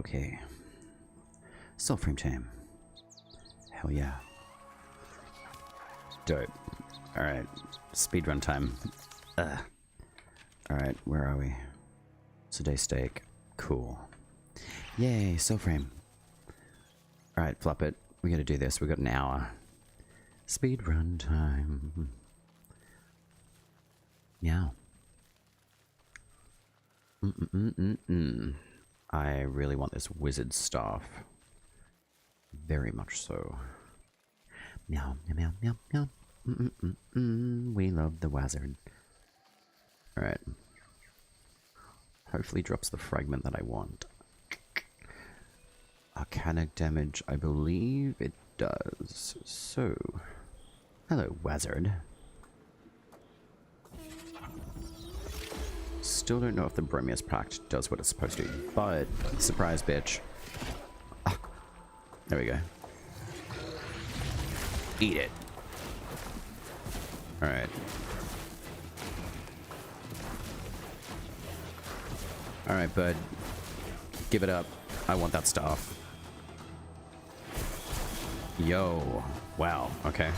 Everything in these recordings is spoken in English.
Okay. Soulframe time. Hell yeah. Dope. Alright. Speedrun time. Alright, where are we? Today steak. Cool. Yay, Soulframe. Alright, flop it. We gotta do this. We got an hour. Speedrun time. Meow. I really want this wizard staff. Very much so. Meow, meow, meow, meow, meow. We love the wizard. Alright. Hopefully drops the fragment that I want. Arcanic damage, I believe it does. So, hello, wizard. Still don't know if the Bromius Pact does what it's supposed to, but surprise, bitch. Ah, there we go. Eat it. Alright. Alright, bud. Give it up. I want that stuff. Yo. Wow. Okay.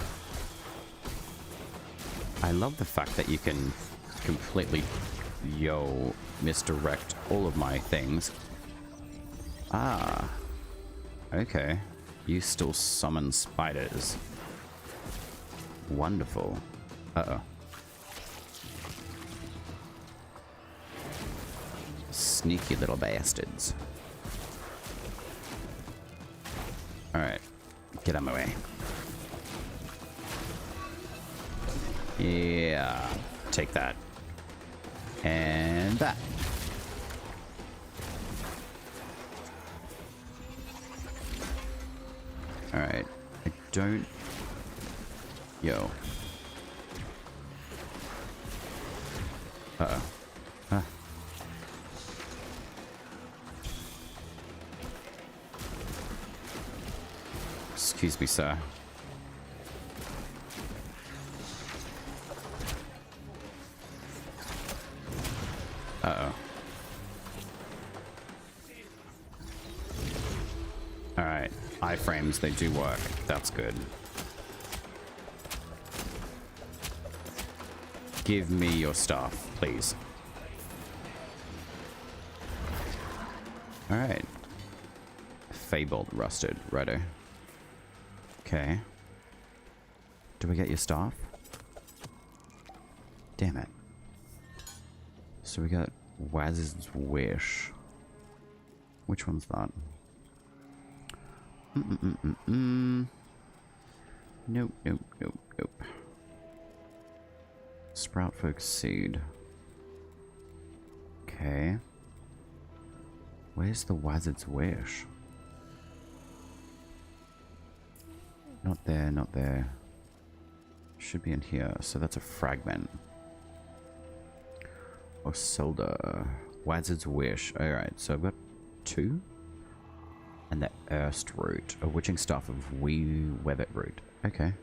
I love the fact that you can completely, misdirect all of my things. Ah. Okay. You still summon spiders. Wonderful. Uh-oh. Sneaky little bastards. Alright. Get out of my way. Yeah. Take that. And that. Alright. I don't... Yo. Uh-oh. Huh. Excuse me, sir. Uh-oh. Alright. Iframes, they do work. That's good. Give me your stuff, please. Alright. Fabled rusted. Righto. Okay. Do we get your staff? Damn it. So we got Waz's Wish. Which one's that? Nope, nope, nope, nope. Sprout Folk Seed. Okay. Where's the Wazard's Wish? Not there, not there. Should be in here. So that's a fragment. Or Solda. Wazard's Wish. Alright, so I've got 2. And the AEST root. A witching staff of Wee Webbit root. Okay.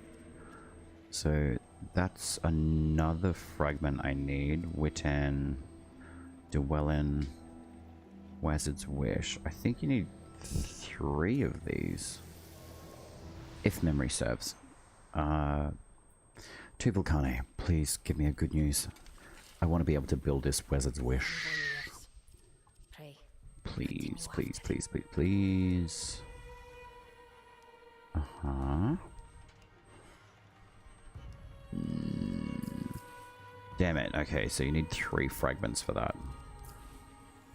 So that's another fragment I need. Witten, Dwellin, Wazard's Wish. I think you need 3 of these. If memory serves. To Vulcane, please give me a good news. I want to be able to build this Wizard's Wish. Please, please, please, please, please. Uh-huh. Damn it. Okay, so you need 3 fragments for that.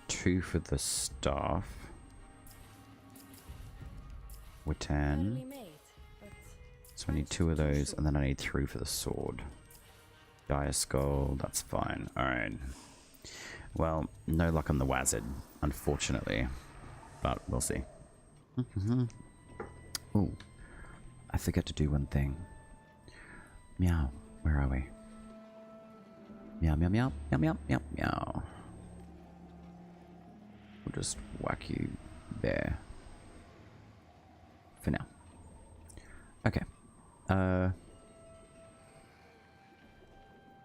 2 for the staff. Witten. So I need 2 of those, and then I need 3 for the sword. Dire Skull, that's fine. Alright. Well, no luck on the Wazard, unfortunately. But we'll see. Oh, I forgot to do one thing. Meow, where are we? Meow, meow, meow, meow, meow, meow, meow. We'll just whack you there. For now. Okay.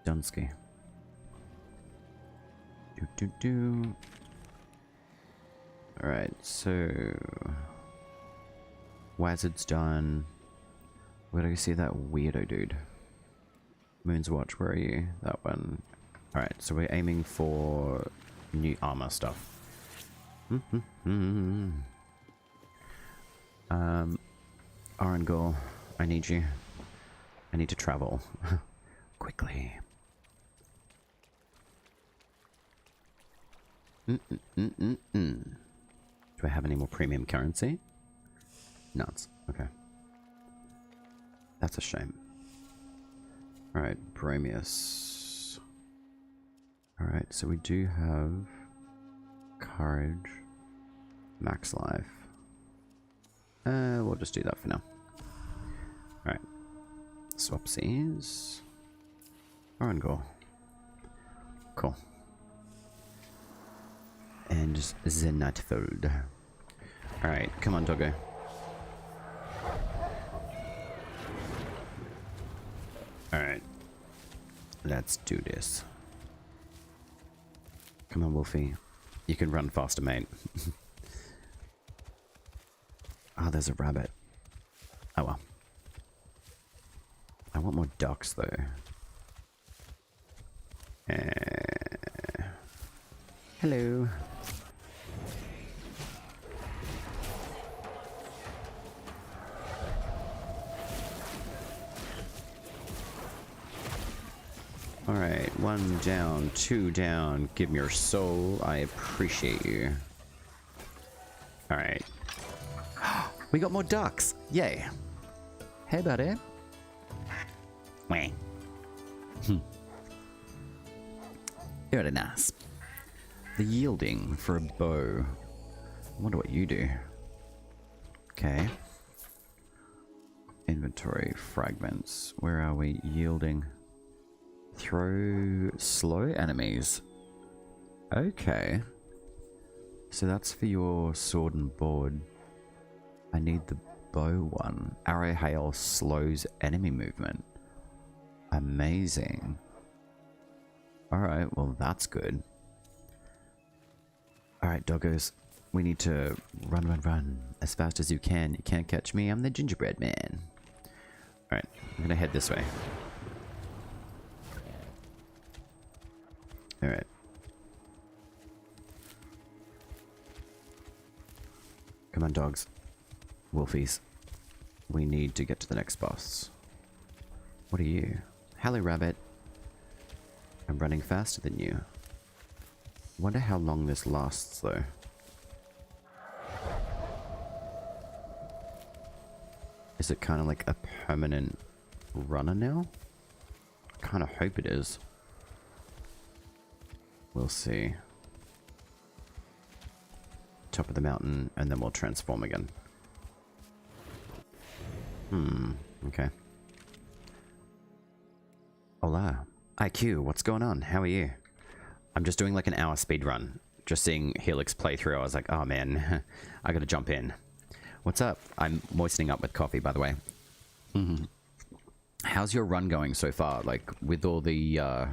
Dunsky. Alright, so... Wazard's done. Where do you see that weirdo dude? Moon's Watch, where are you? That one. Alright, so we're aiming for new armor stuff. Arangor, I need you. I need to travel. Quickly. Do I have any more premium currency? Nuts. Okay. That's a shame. Alright, Bromius. Alright, so we do have courage, max life. We'll just do that for now. Alright. Swapsies. Arangor. Cool. And just Zenatfold. Alright, come on, doggo. Alright. Let's do this. Come on, Wolfie. You can run faster, mate. Oh, there's a rabbit. Oh well. I want more ducks, though. Hello. Alright, 1 down, 2 down. Give me your soul. I appreciate you. Alright. We got more ducks. Yay. Hey, buddy. Wah. Very nice. The yielding for a bow. I wonder what you do. Okay. Inventory fragments. Where are we? Yielding. Throw slow enemies. Okay. So that's for your sword and board. I need the bow one. Arrow hail slows enemy movement. Amazing. Alright, well that's good. Alright, doggos. We need to run as fast as you can. You can't catch me, I'm the gingerbread man. Alright, I'm gonna head this way. Alright. Come on, dogs. Wolfies. We need to get to the next boss. What are you? Hello, rabbit. I'm running faster than you. Wonder how long this lasts, though. Is it kind of like a permanent runner now? I kind of hope it is. We'll see. Top of the mountain, and then we'll transform again. Okay. Hola. IQ, what's going on? How are you? I'm just doing like an hour speed run. Just seeing Helix play through, I was like, oh man, I gotta jump in. What's up? I'm moistening up with coffee, by the way. How's your run going so far? Like, with all the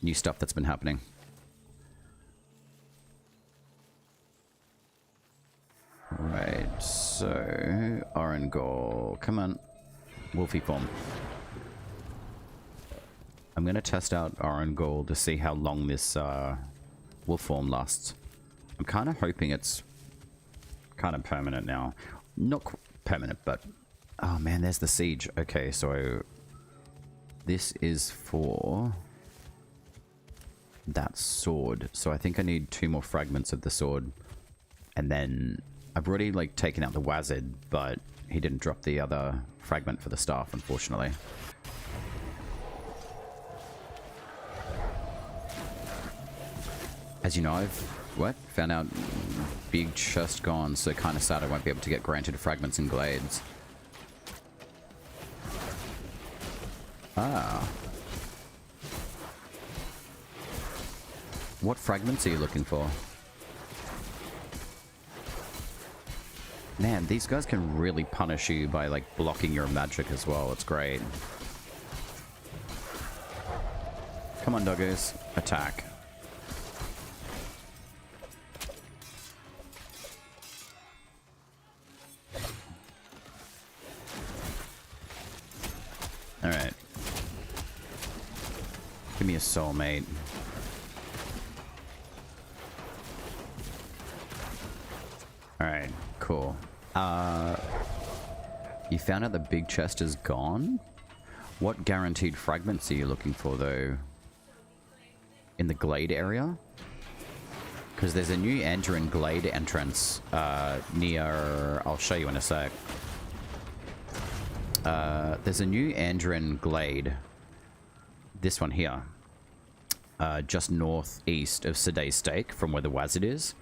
new stuff that's been happening? Right, so Arangor, come on, Wolfie form. I'm gonna test out Arangor to see how long this wolf form lasts. I'm kind of hoping it's kind of permanent now. Not permanent, but oh man, there's the siege. Okay, so this is for that sword. So I think I need 2 more fragments of the sword, and then I've already like taken out the wizard, but he didn't drop the other fragment for the staff, unfortunately. As you know, I've found out big chest gone, so kind of sad I won't be able to get granted fragments and glades. Ah. What fragments are you looking for? Man, these guys can really punish you by like blocking your magic as well. It's great. Come on, doggos. Attack. Give me a soulmate. Alright, cool. You found out the big chest is gone? What guaranteed fragments are you looking for, though? In the Glade area? Because there's a new Enderin Glade entrance near... I'll show you in a sec. There's a new Enderin Glade. This one here. Just northeast of Seday's Stake, from where the Wazard is.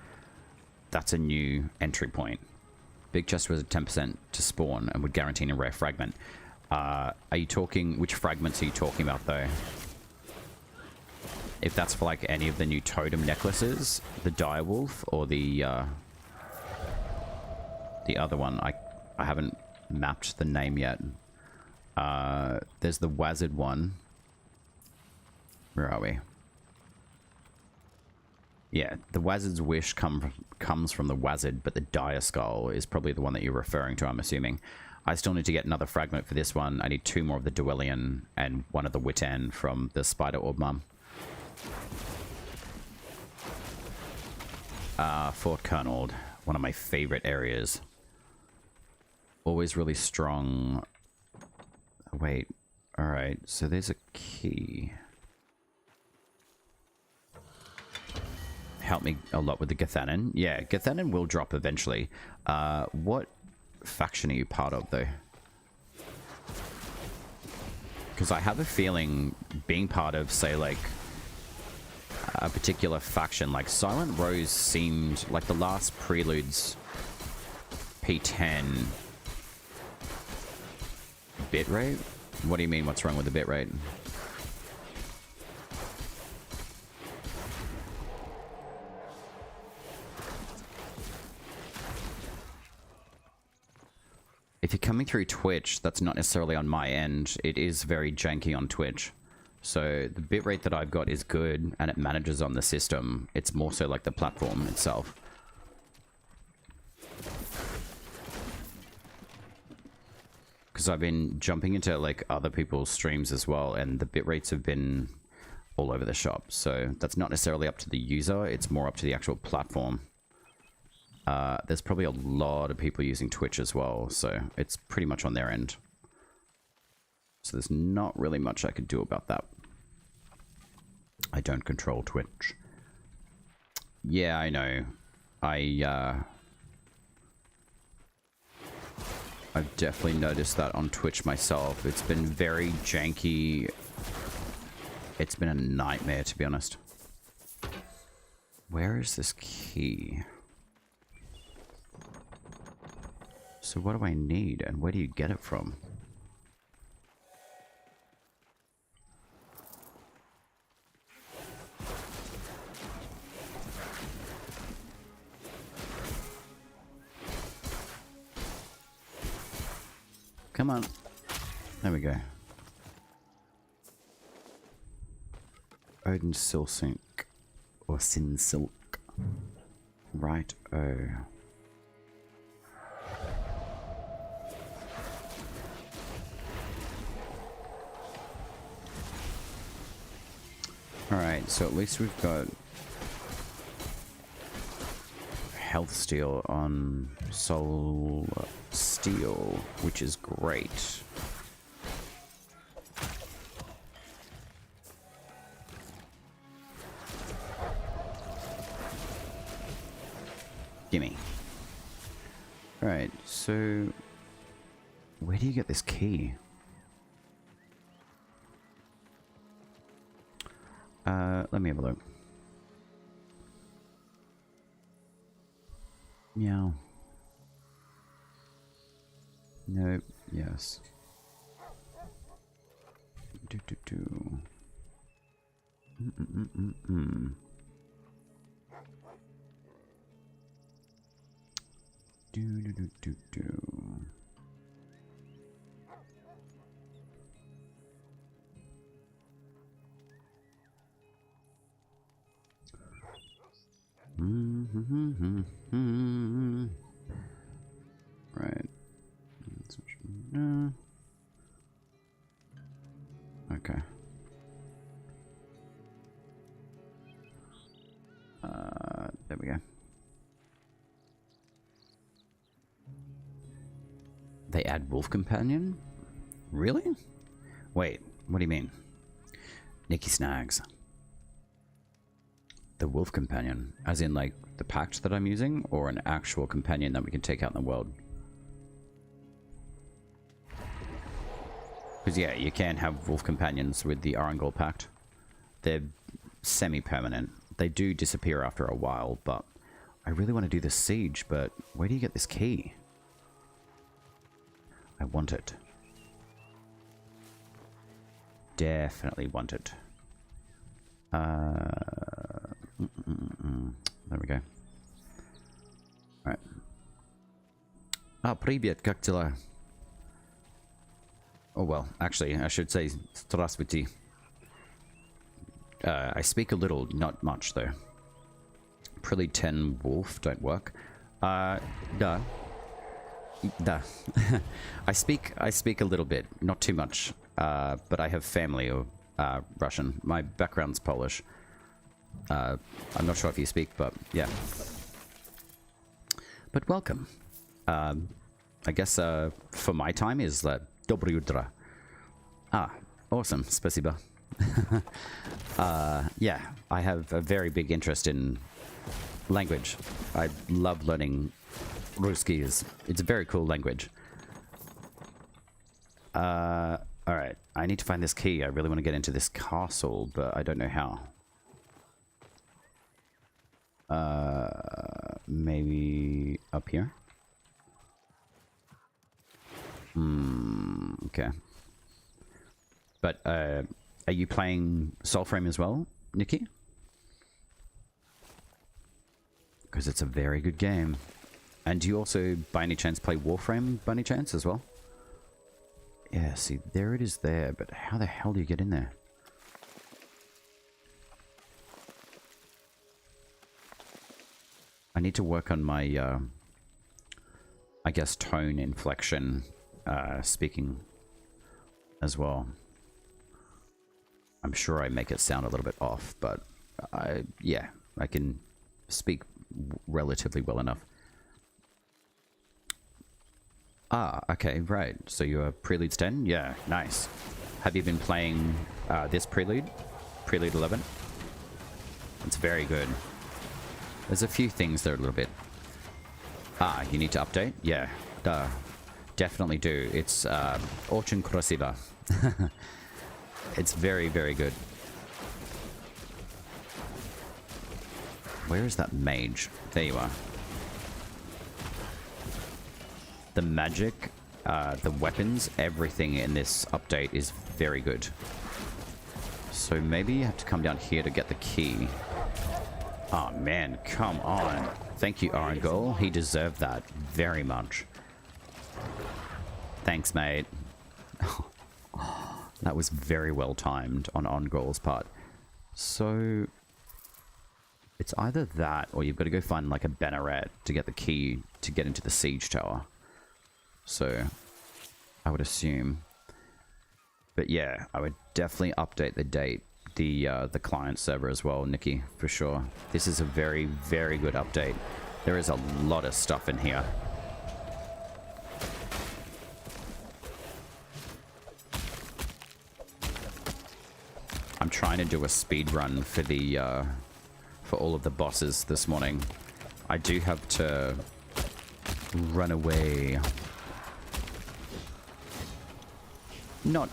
That's a new entry point. Big chest was at 10% to spawn and would guarantee a rare fragment. Are you talking... Which fragments are you talking about, though? If that's for, like, any of the new totem necklaces, the direwolf, or the other one. I haven't mapped the name yet. There's the Wazard one. Where are we? Yeah, the Wazard's Wish comes from the Wazard, but the Dire Skull is probably the one that you're referring to, I'm assuming. I still need to get another fragment for this one. I need 2 more of the Duelian and 1 of the Witan from the Spider Orb Mum. Fort Colonel, one of my favorite areas. Always really strong. Wait, alright, so there's a key. Help me a lot with the Gathanan. Yeah, Gathanan will drop eventually. What faction are you part of, though? Because I have a feeling being part of, say, like, a particular faction, like Silent Rose seemed like the last Preludes P10 bitrate? What do you mean, what's wrong with the bitrate? If you're coming through Twitch, that's not necessarily on my end. It is very janky on Twitch. So the bitrate that I've got is good, and it manages on the system. It's more so like the platform itself. Because I've been jumping into like other people's streams as well, and the bitrates have been all over the shop. So that's not necessarily up to the user, it's more up to the actual platform. There's probably a lot of people using Twitch as well, so it's pretty much on their end. So there's not really much I could do about that. I don't control Twitch. Yeah, I know. I've definitely noticed that on Twitch myself. It's been very janky. It's been a nightmare, to be honest. Where is this key? So what do I need, and where do you get it from? Come on. There we go. Odin Silsink. Or Sin Silk. Right, oh. Alright, so at least we've got health steal on Soul Steel, which is great. Gimme. Alright, so where do you get this key? Let me have a look. Meow. Nope. Yes. Do. Do. Right. Okay. There we go. They add Wolf Companion? Really? Wait, what do you mean? Nikki Snags. The Wolf Companion, as in like the pact that I'm using, or an actual companion that we can take out in the world? Because yeah, you can have Wolf Companions with the Arangol Pact. They're semi-permanent. They do disappear after a while, but I really want to do the siege, but where do you get this key? I want it. Definitely want it. There we go. Alright. Привет, как дела? Oh well, actually, I should say Здравствуйте. I speak a little, not much though. Prelude 10 Wolf don't work. Duh. I speak a little bit, not too much. But I have family of Russian. My background's Polish. I'm not sure if you speak, but yeah. But welcome. I guess for my time is Доброе утро. Ah, awesome. Спасибо. Yeah, I have a very big interest in language. I love learning Ruski. It's a very cool language. Alright, I need to find this key. I really want to get into this castle, but I don't know how. Maybe up here? Okay. But, are you playing Soulframe as well, Nikki? Because it's a very good game. And do you also, by any chance, play Warframe, by any chance, as well? Yeah, see, there it is there, but how the hell do you get in there? I need to work on my, I guess, tone, inflection, speaking as well. I'm sure I make it sound a little bit off, but yeah, I can speak relatively well enough. Ah, okay, right. So you're Preludes 10? Yeah, nice. Have you been playing this Prelude? Prelude 11? It's very good. There's a few things that are a little bit... Ah, you need to update? Yeah, definitely do. It's Очень красиво. It's very, very good. Where is that mage? There you are. The magic, the weapons, everything in this update is very good. So maybe you have to come down here to get the key. Oh man, come on. Thank you, Arangol. He deserved that very much. Thanks, mate. That was very well timed on Arangol's part. So it's either that or you've got to go find like a banneret to get the key to get into the siege tower. So I would assume. But yeah, I would definitely update the date, the client server as well, Nikki, for sure. This is a very, very good update. There is a lot of stuff in here. I'm trying to do a speed run for the for all of the bosses this morning. I do have to run away. Not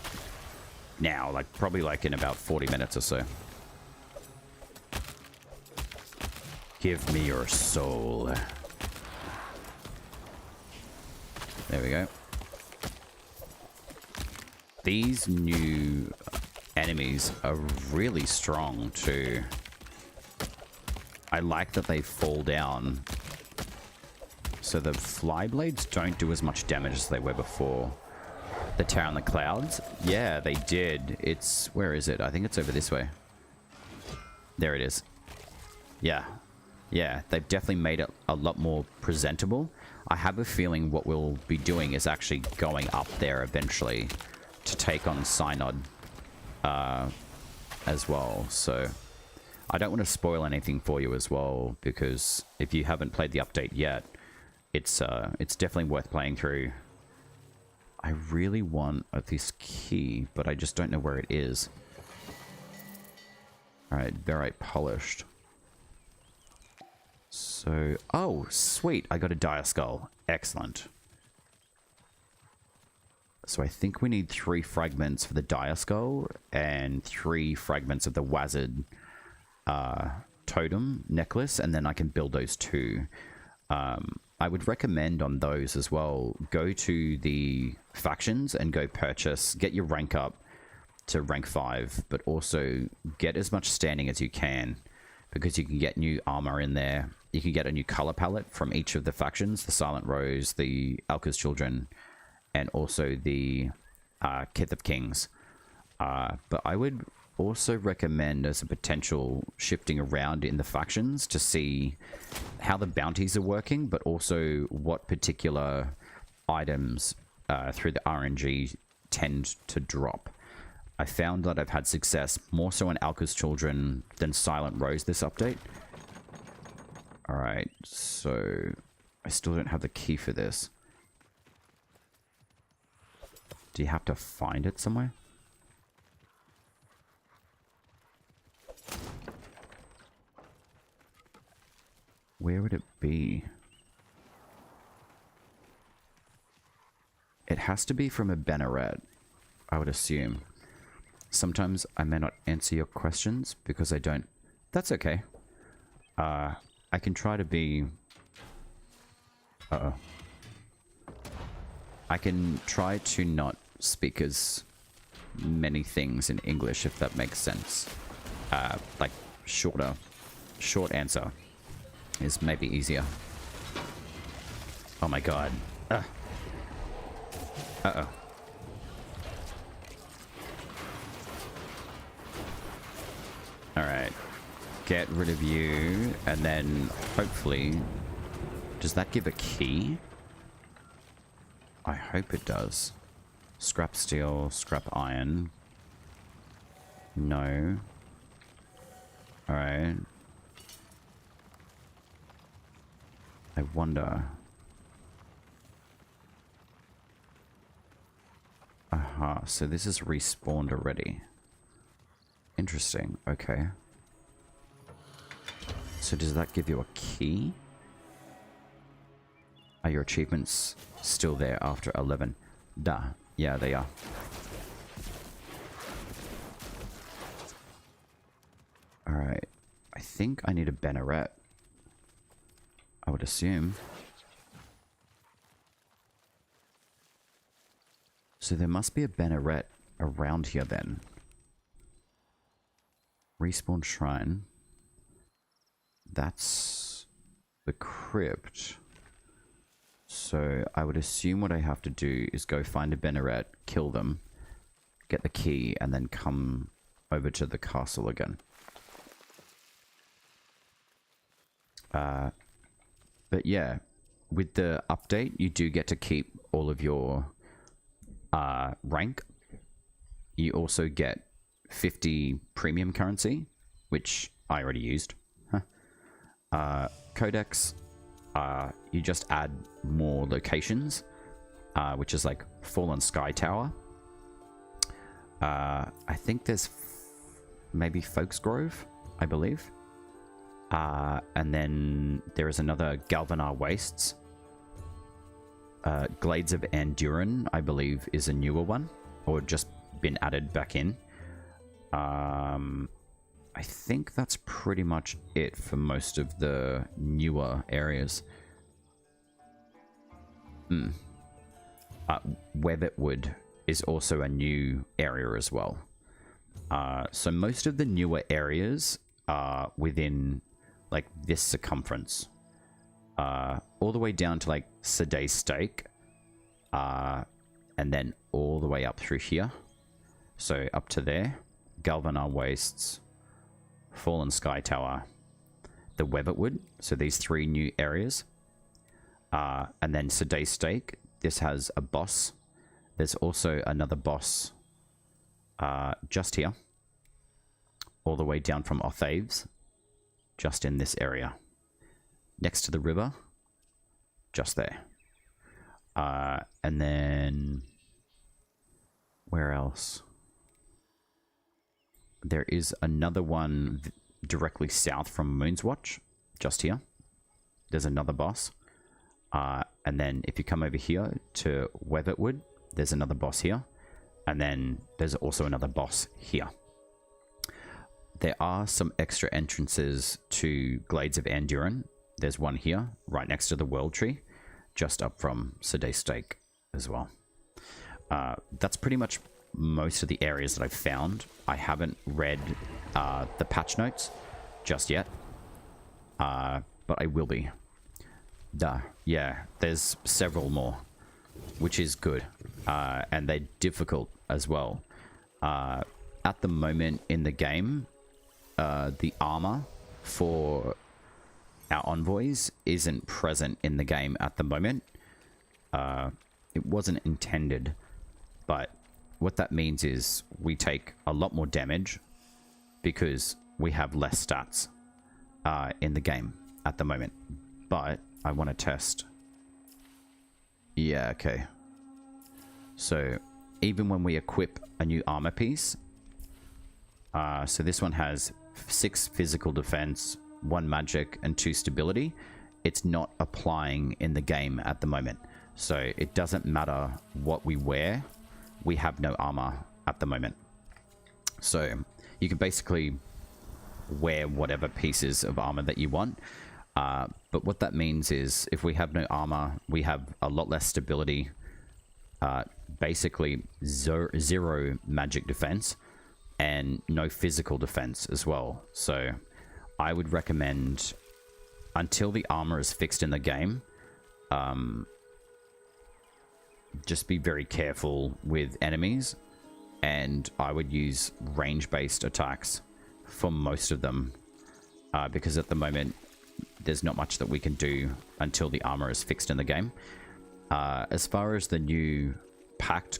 now, like probably like in about 40 minutes or so. Give me your soul. There we go. These new enemies are really strong too. I like that they fall down. So the fly blades don't do as much damage as they were before. The Tower in the Clouds? Yeah, they did. It's... Where is it? I think it's over this way. There it is. Yeah. Yeah, they've definitely made it a lot more presentable. I have a feeling what we'll be doing is actually going up there eventually to take on Synod as well. So I don't want to spoil anything for you as well, because if you haven't played the update yet, it's definitely worth playing through. I really want this key, but I just don't know where it is. Alright, Barite polished. So, oh, sweet, I got a dire skull. Excellent. So I think we need 3 fragments for the dire skull and 3 fragments of the wizard totem necklace, and then I can build those 2. I would recommend on those as well, go to the factions and go purchase, get your rank up to rank 5, but also get as much standing as you can, because you can get new armor in there. You can get a new color palette from each of the factions, the Silent Rose, the Alka's Children, and also the Kith of Kings. But I would also recommend as a potential shifting around in the factions to see how the bounties are working, but also what particular items through the RNG tend to drop. I found that I've had success more so on Alka's Children than Silent Rose this update. Alright, so I still don't have the key for this. Do you have to find it somewhere? Where would it be? It has to be from a banneret, I would assume. Sometimes I may not answer your questions because I don't... That's okay. I can try to be... Uh-oh. I can try to not speak as many things in English, if that makes sense. Like, shorter. Short answer is maybe easier. Oh my god. Uh-oh. Alright. Get rid of you, and then hopefully... Does that give a key? I hope it does. Scrap steel, scrap iron. No. Alright. I wonder... Aha, so this is respawned already. Interesting, okay. So does that give you a key? Are your achievements still there after 11? Duh. Yeah, they are. Alright. I think I need a banneret. I would assume. So there must be a banneret around here then. Respawn shrine. That's the crypt. So I would assume what I have to do is go find a banneret, kill them, get the key, and then come over to the castle again. But yeah, with the update, you do get to keep all of your rank. You also get 50 premium currency, which I already used. Codex, you just add more locations, which is like Fallen Sky Tower. I think there's maybe Folksgrove, I believe. And then there is another Galvanar Wastes. Glades of Anduran, I believe, is a newer one, or just been added back in. I think that's pretty much it for most of the newer areas. Weatherwood is also a new area as well. So most of the newer areas are within like this circumference. All the way down to like Sedai Stake. And then all the way up through here. So up to there. Galvanar Wastes. Fallen Sky Tower. The Weatherwood. So these 3 new areas. And then Sedai Stake. This has a boss. There's also another boss just here. All the way down from Othaves. just in this area. Next to the river, just there. And then, where else? There is another one directly south from Moon's Watch, just here. There's another boss. And then if you come over here to Weatherwood, there's another boss here. And then there's also another boss here. There are some extra entrances to Glades of Anduran. There's one here, right next to the World Tree, just up from Sede Stake as well. That's pretty much most of the areas that I've found. I haven't read the patch notes just yet, but I will be. Yeah, there's several more, which is good, and they're difficult as well. At the moment in the game, the armor for our envoys isn't present in the game at the moment. It wasn't intended, but what that means is we take a lot more damage because we have less stats in the game at the moment. But I want to test. Yeah, okay. So even when we equip a new armor piece, so this one has 6 physical defense, 1 magic, and 2 stability. It's not applying in the game at the moment. So it doesn't matter what we wear. We have no armor at the moment. So you can basically wear whatever pieces of armor that you want. But what that means is if we have no armor, we have a lot less stability. Basically zero magic defense and no physical defense as well. So I would recommend, until the armor is fixed in the game, just be very careful with enemies, and I would use range-based attacks for most of them, because at the moment there's not much that we can do until the armor is fixed in the game. As far as the new pact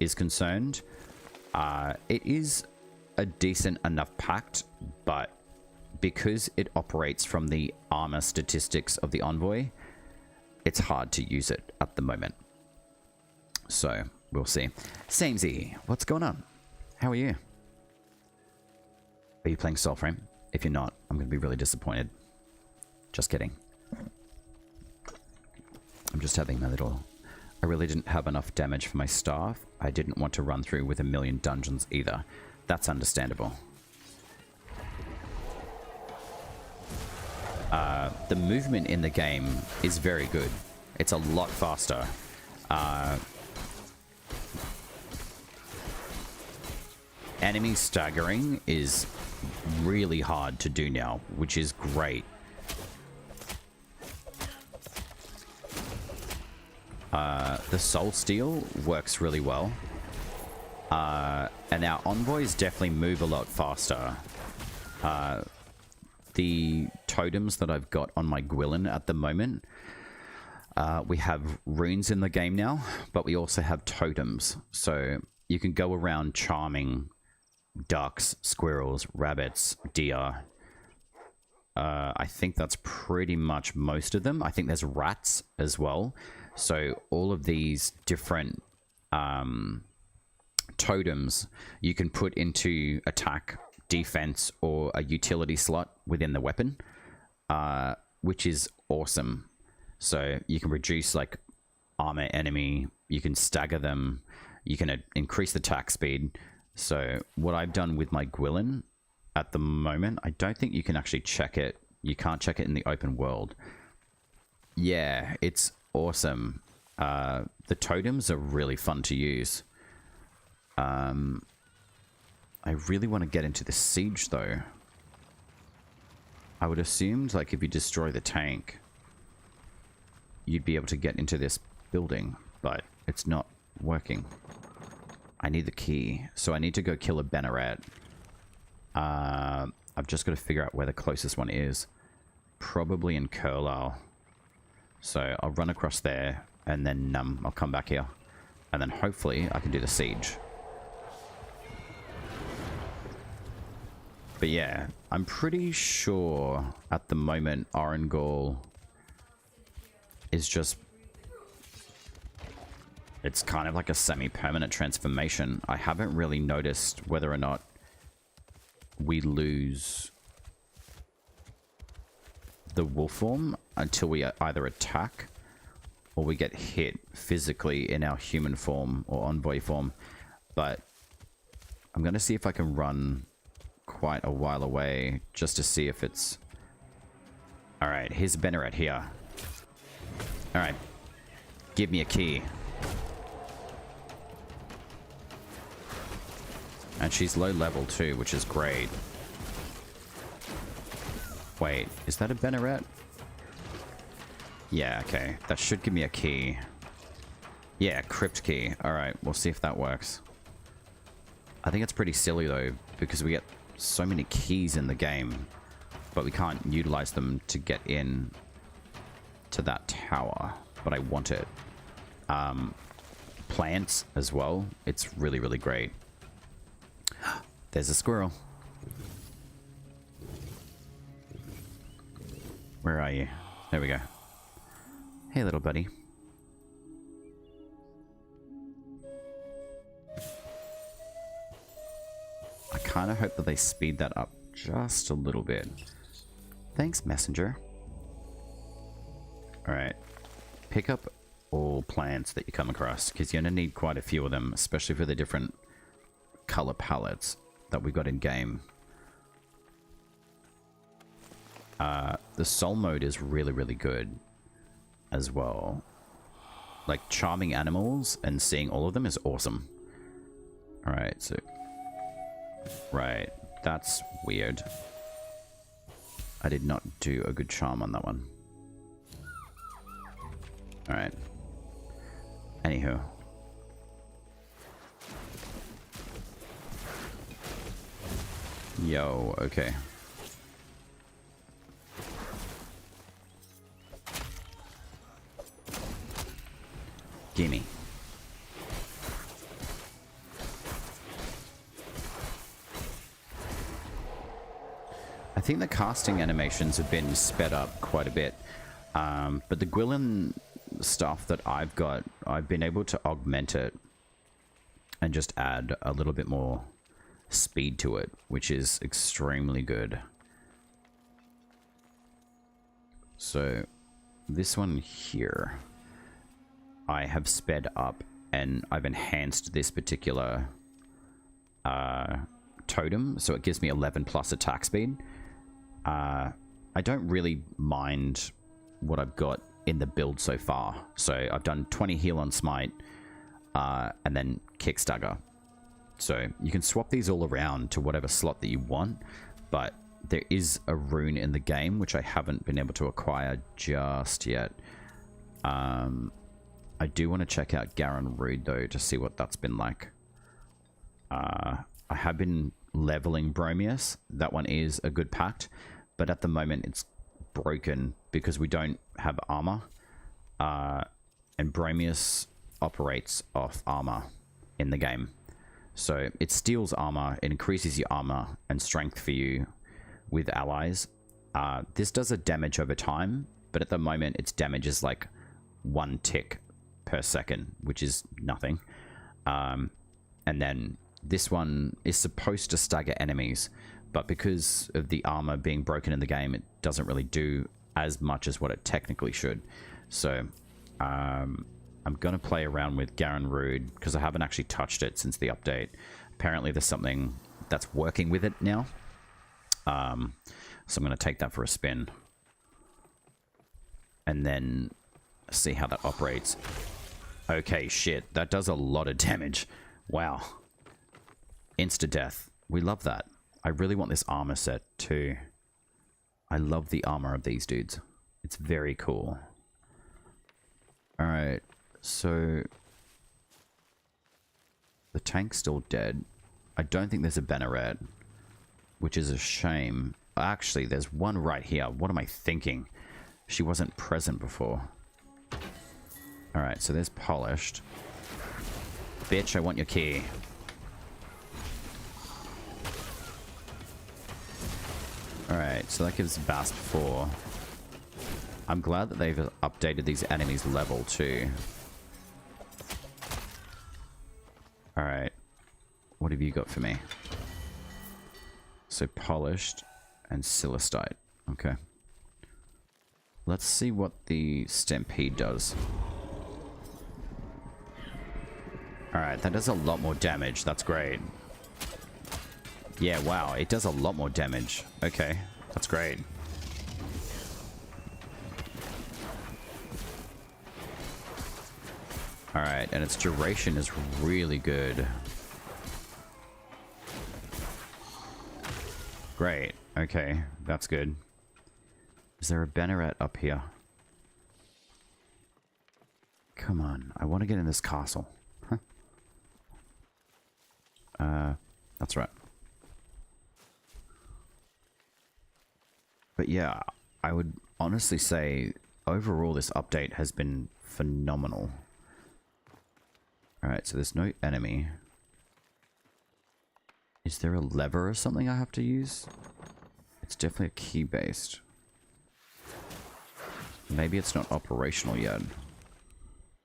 is concerned, it is a decent enough pact, but because it operates from the armor statistics of the envoy, it's hard to use it at the moment. So we'll see. Samesy, what's going on? How are you? Are you playing Soulframe? If you're not, I'm going to be really disappointed. Just kidding. I'm just having my little... I really didn't have enough damage for my staff. I didn't want to run through with 1,000,000 dungeons either. That's understandable. The movement in the game is very good. It's a lot faster. Enemy staggering is really hard to do now, which is great. The Soul Steel works really well. And our envoys definitely move a lot faster. The totems that I've got on my Gwillin at the moment, we have runes in the game now, but we also have totems. So you can go around charming ducks, squirrels, rabbits, deer. I think that's pretty much most of them. I think there's rats as well. So all of these different totems you can put into attack, defense, or a utility slot within the weapon, which is awesome. So you can reduce like armor enemy, you can stagger them, you can increase the attack speed. So what I've done with my Gwillin at the moment, I don't think you can actually check it. You can't check it in the open world. Yeah, it's awesome. The totems are really fun to use. I really want to get into the siege though. I would assume like if you destroy the tank, you'd be able to get into this building, but it's not working. I need the key, so I need to go kill a Banneret. I've just got to figure out where the closest one is. Probably in Carlisle. So I'll run across there, and then I'll come back here. And then hopefully I can do the siege. But yeah, I'm pretty sure at the moment Orangol is just... It's kind of like a semi-permanent transformation. I haven't really noticed whether or not we lose the wolf form until we either attack or we get hit physically in our human form or envoy form. But I'm going to see if I can run quite a while away just to see if it's... Alright, here's a Benneret here. Alright, give me a key. And she's low level too, which is great. Wait, is that a Benneret? Yeah, okay. That should give me a key. Yeah, crypt key. Alright, we'll see if that works. I think it's pretty silly though, because we get so many keys in the game, but we can't utilize them to get in to that tower. But I want it. Plants as well. It's really, really great. There's a squirrel. Where are you? There we go. Hey, little buddy. I kind of hope that they speed that up just a little bit. Thanks, messenger. Alright. Pick up all plants that you come across, because you're going to need quite a few of them, especially for the different color palettes that we got in game. The soul mode is really, really good as well. Like, charming animals and seeing all of them is awesome. Alright, so... Right, that's weird. I did not do a good charm on that one. Alright. Anywho. Yo, okay. Gimme. I think the casting animations have been sped up quite a bit. But the Gwilyn stuff that I've got, I've been able to augment it and just add a little bit more speed to it, which is extremely good. So this one here, I have sped up and I've enhanced this particular totem, so it gives me 11 plus attack speed. I don't really mind what I've got in the build so far. So I've done 20 heal on smite, and then kick stagger. So you can swap these all around to whatever slot that you want, but there is a rune in the game which I haven't been able to acquire just yet. I do want to check out Garen Rude though to see what that's been like. I have been leveling Bromius. That one is a good pact, but at the moment it's broken because we don't have armor. And Bromius operates off armor in the game. So it steals armor, it increases your armor and strength for you with allies. This does a damage over time, but at the moment its damage is like 1 tick per second, which is nothing. And then this one is supposed to stagger enemies, but because of the armor being broken in the game, it doesn't really do as much as what it technically should. So I'm going to play around with Garen Rude because I haven't actually touched it since the update. Apparently there's something that's working with it now. So I'm going to take that for a spin. And then see how that operates. Okay, shit. That does a lot of damage. Wow. Insta-death. We love that. I really want this armor set too. I love the armor of these dudes. It's very cool. Alright, so... the tank's still dead. I don't think there's a Benneret, which is a shame. Actually, there's one right here. What am I thinking? She wasn't present before. Alright, so there's Polished. Bitch, I want your key. Alright, so that gives Basp 4. I'm glad that they've updated these enemies' level too. Alright. What have you got for me? So polished and silistite. Okay. Let's see what the stampede does. Alright, that does a lot more damage. That's great. Yeah, wow. It does a lot more damage. Okay. That's great. Alright, and its duration is really good. Great. Okay, that's good. Is there a banneret up here? Come on. I want to get in this castle. Huh. That's right. But yeah, I would honestly say overall this update has been phenomenal. Alright, so there's no enemy. Is there a lever or something I have to use? It's definitely a key based. Maybe it's not operational yet.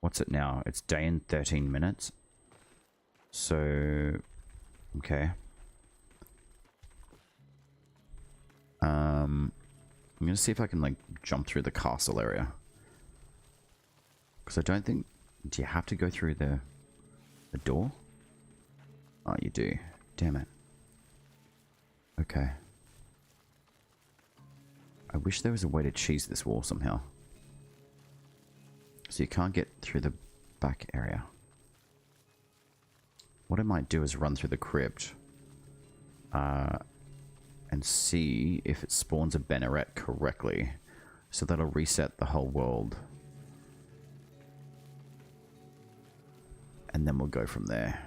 What's it now? It's day and 13 minutes. So, okay. I'm gonna see if I can like jump through the castle area. Because I don't think... Do you have to go through the door? Oh, you do. Damn it. Okay. I wish there was a way to cheese this wall somehow. So you can't get through the back area. What I might do is run through the crypt. And see if it spawns a banneret correctly. So that'll reset the whole world. And then we'll go from there.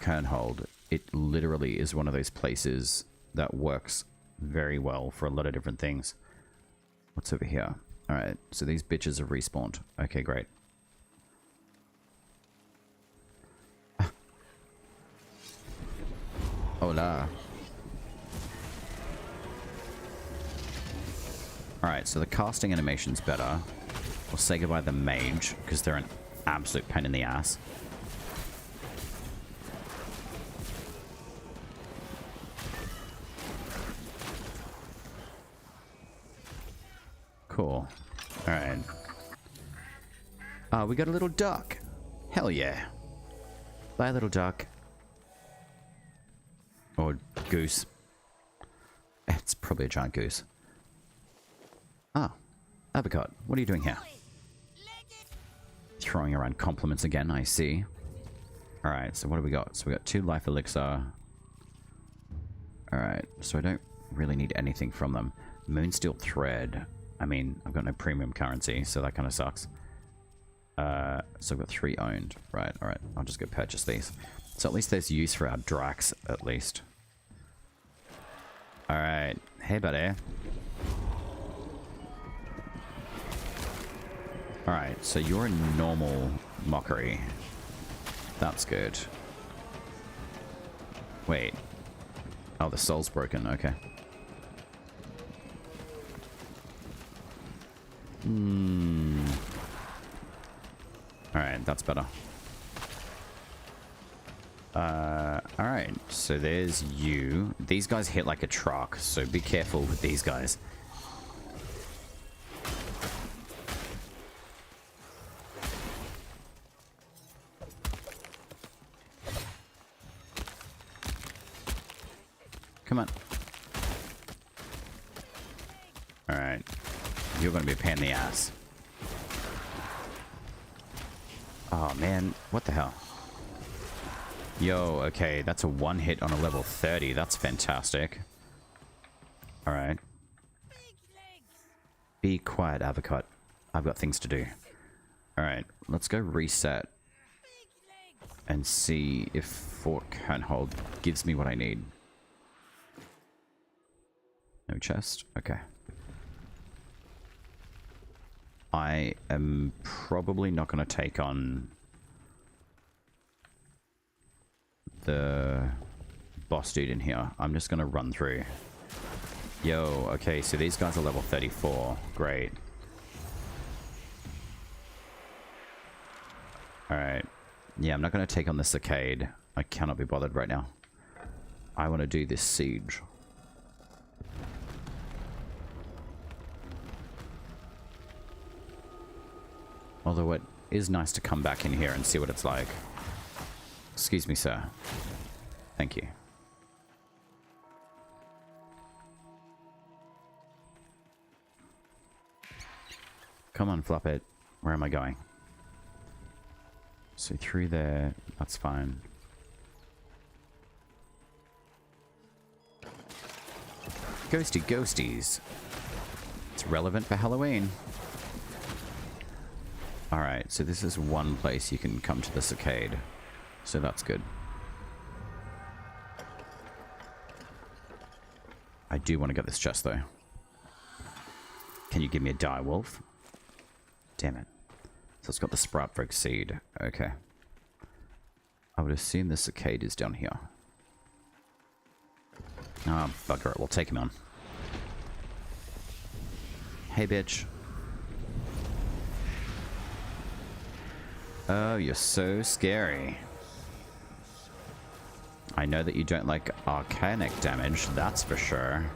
Kernhold. It literally is one of those places that works very well for a lot of different things. What's over here? Alright, so these bitches have respawned. Okay, great. Hola. Alright, so the casting animation's better. We'll say goodbye to the mage, because they're an absolute pain in the ass. Cool. Alright. We got a little duck. Hell yeah. Bye, little duck. Or goose. It's probably a giant goose. Ah. Avocado, what are you doing here? Throwing around compliments again, I see. Alright, so what do we got? So we got 2 life elixir. Alright, so I don't really need anything from them. Moonsteel thread. I mean, I've got no premium currency, so that kind of sucks. So I've got 3 owned. Right, alright. I'll just go purchase these. So at least there's use for our Drax, at least. Alright. Hey, buddy. Alright, so you're a normal mockery. That's good. Wait. Oh, the soul's broken. Okay. Alright, that's better. Alright, so there's you. These guys hit like a truck, so be careful with these guys. Come on. Alright. You're gonna be a pain in the ass. Oh man, what the hell? Yo, okay, that's a 1 hit on a level 30. That's fantastic. Alright. Be quiet, Avocado. I've got things to do. Alright, let's go reset. And see if Fort Kernhold gives me what I need. No chest? Okay. I am probably not going to take on the boss dude in here. I'm just gonna run through. Yo, okay, so these guys are level 34. Great. Alright. Yeah, I'm not gonna take on this arcade. I cannot be bothered right now. I want to do this siege. Although it is nice to come back in here and see what it's like. Excuse me, sir. Thank you. Come on, flop it. Where am I going? So through there, that's fine. Ghosty ghosties. It's relevant for Halloween. Alright, so this is one place you can come to this arcade. So that's good. I do want to get this chest though. Can you give me a dire wolf? Damn it. So it's got the sprout frog seed. Okay. I would assume this arcade is down here. Ah, oh, bugger it. We'll take him on. Hey, bitch. Oh, you're so scary. I know that you don't like arcanic damage, that's for sure.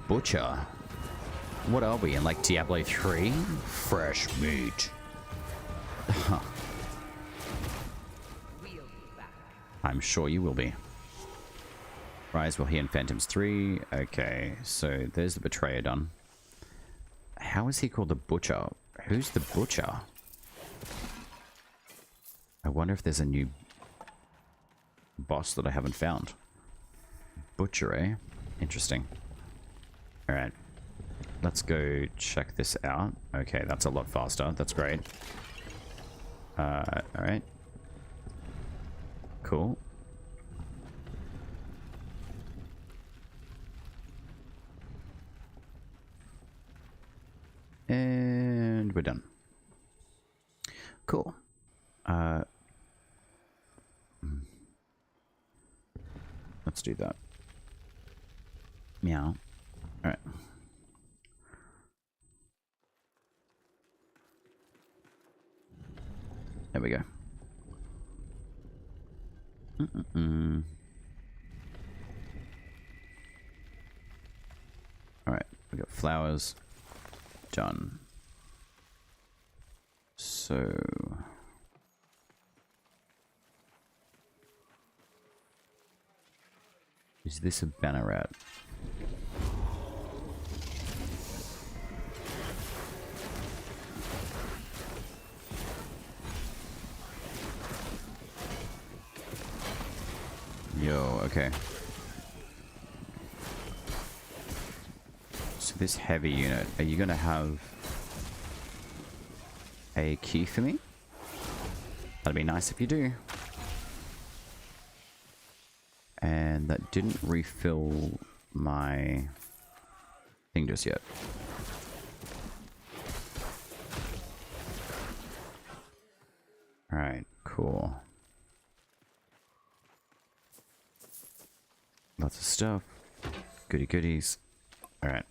Butcher. What are we, in like Diablo 3? Fresh meat. I'm sure you will be. Rise will he in Phantoms 3. Okay, so there's the Betrayer done. How is he called the Butcher? Who's the Butcher? I wonder if there's a new boss that I haven't found. Butcher, eh? Interesting. Alright. Let's go check this out. Okay, that's a lot faster. That's great. Alright. Cool. And we're done. Cool. Let's do that. Meow. Alright. There we go. Alright, we got flowers. Done. So... is this a banneret? Yo, okay. So this heavy unit, are you gonna have a key for me? That'd be nice if you do. And that didn't refill my thing just yet. Alright, cool. Lots of stuff. Goody goodies. Alright.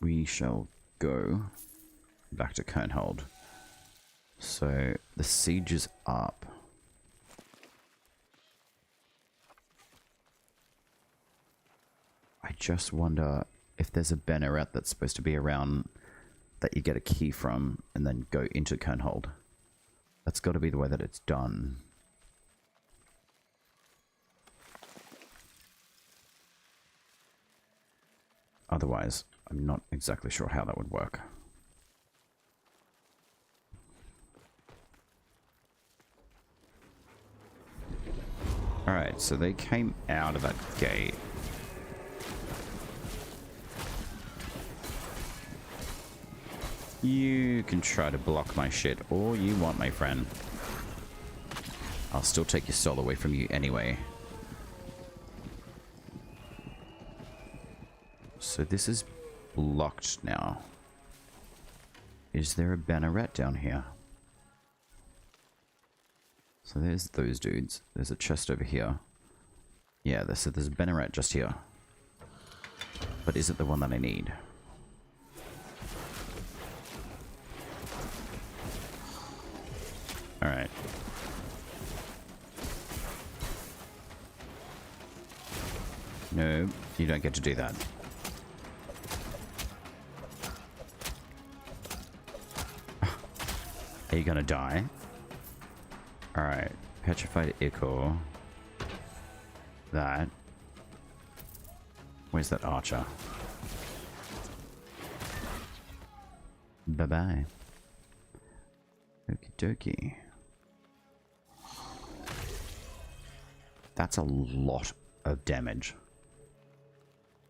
We shall go back to Kernhold. So the siege is up. I just wonder if there's a banneret that's supposed to be around that you get a key from and then go into Kernhold. That's got to be the way that it's done. Otherwise, I'm not exactly sure how that would work. Alright, so they came out of that gate. You can try to block my shit all you want, my friend. I'll still take your soul away from you anyway. So this is blocked now. Is there a banneret down here? So there's those dudes. There's a chest over here. Yeah, there's a banneret just here. But is it the one that I need? Alright. No, you don't get to do that. Are you gonna die? Alright. Petrified Ichor. That. Where's that archer? Bye-bye. Okie dokie. That's a lot of damage.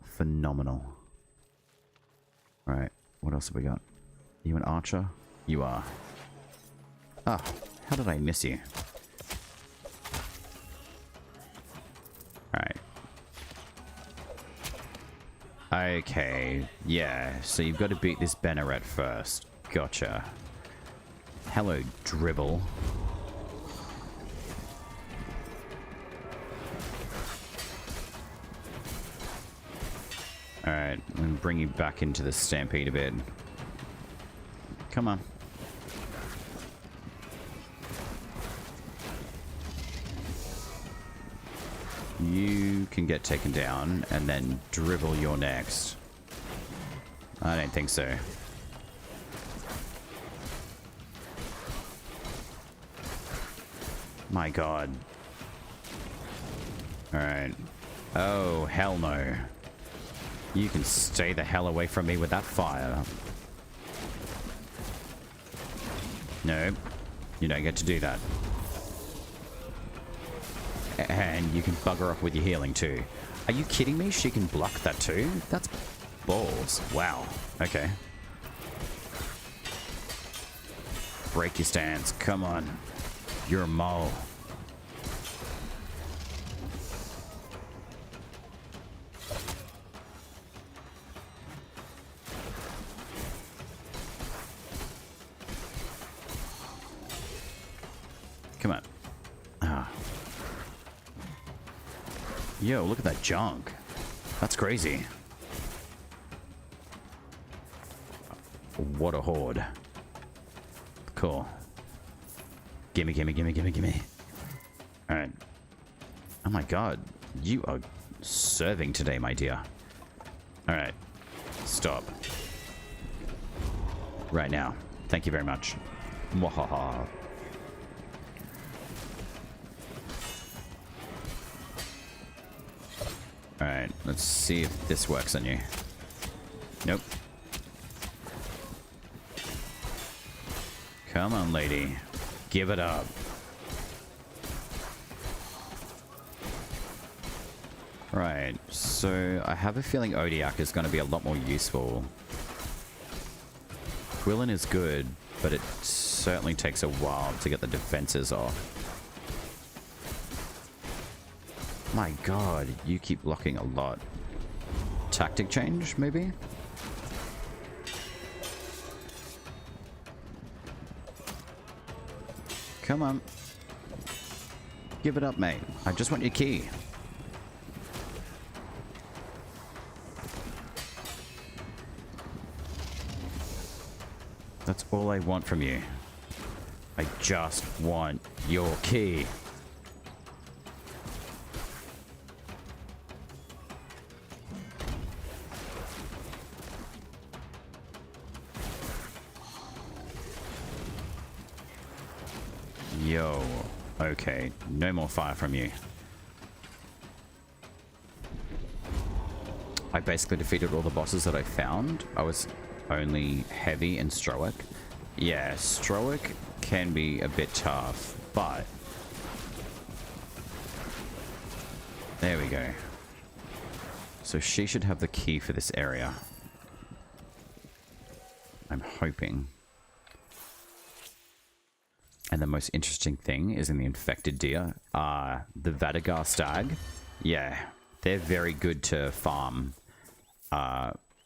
Phenomenal. Alright, what else have we got? You an archer? You are. Ah, how did I miss you? Alright. Okay, yeah, so you've got to beat this banneret first. Gotcha. Hello, dribble. Alright, I'm gonna bring you back into the stampede a bit. Come on. You can get taken down, and then dribble your next. I don't think so. My god. Alright. Oh, hell no. You can stay the hell away from me with that fire. No, you don't get to do that. And you can bugger off with your healing too. Are you kidding me? She can block that too? That's balls. Wow. Okay. Break your stance. Come on. You're a mole. Come on. Ah. Yo, look at that junk. That's crazy. What a horde. Cool. Gimme, gimme, gimme, gimme, gimme. Alright. Oh my god. You are serving today, my dear. Alright. Stop. Right now. Thank you very much. Mwahaha. Alright, let's see if this works on you. Nope. Come on, lady. Give it up. Right, so I have a feeling Odiak is going to be a lot more useful. Quillen is good, but it certainly takes a while to get the defenses off. My god, you keep blocking a lot. Tactic change, maybe? Come on. Give it up, mate. I just want your key. That's all I want from you. I just want your key. Yo, okay, no more fire from you. I basically defeated all the bosses that I found. I was only heavy and Stroic. Yeah, Stroic can be a bit tough, but there we go. So she should have the key for this area. I'm hoping. And the most interesting thing is in the infected deer, the Vadagar stag. Yeah, they're very good to farm.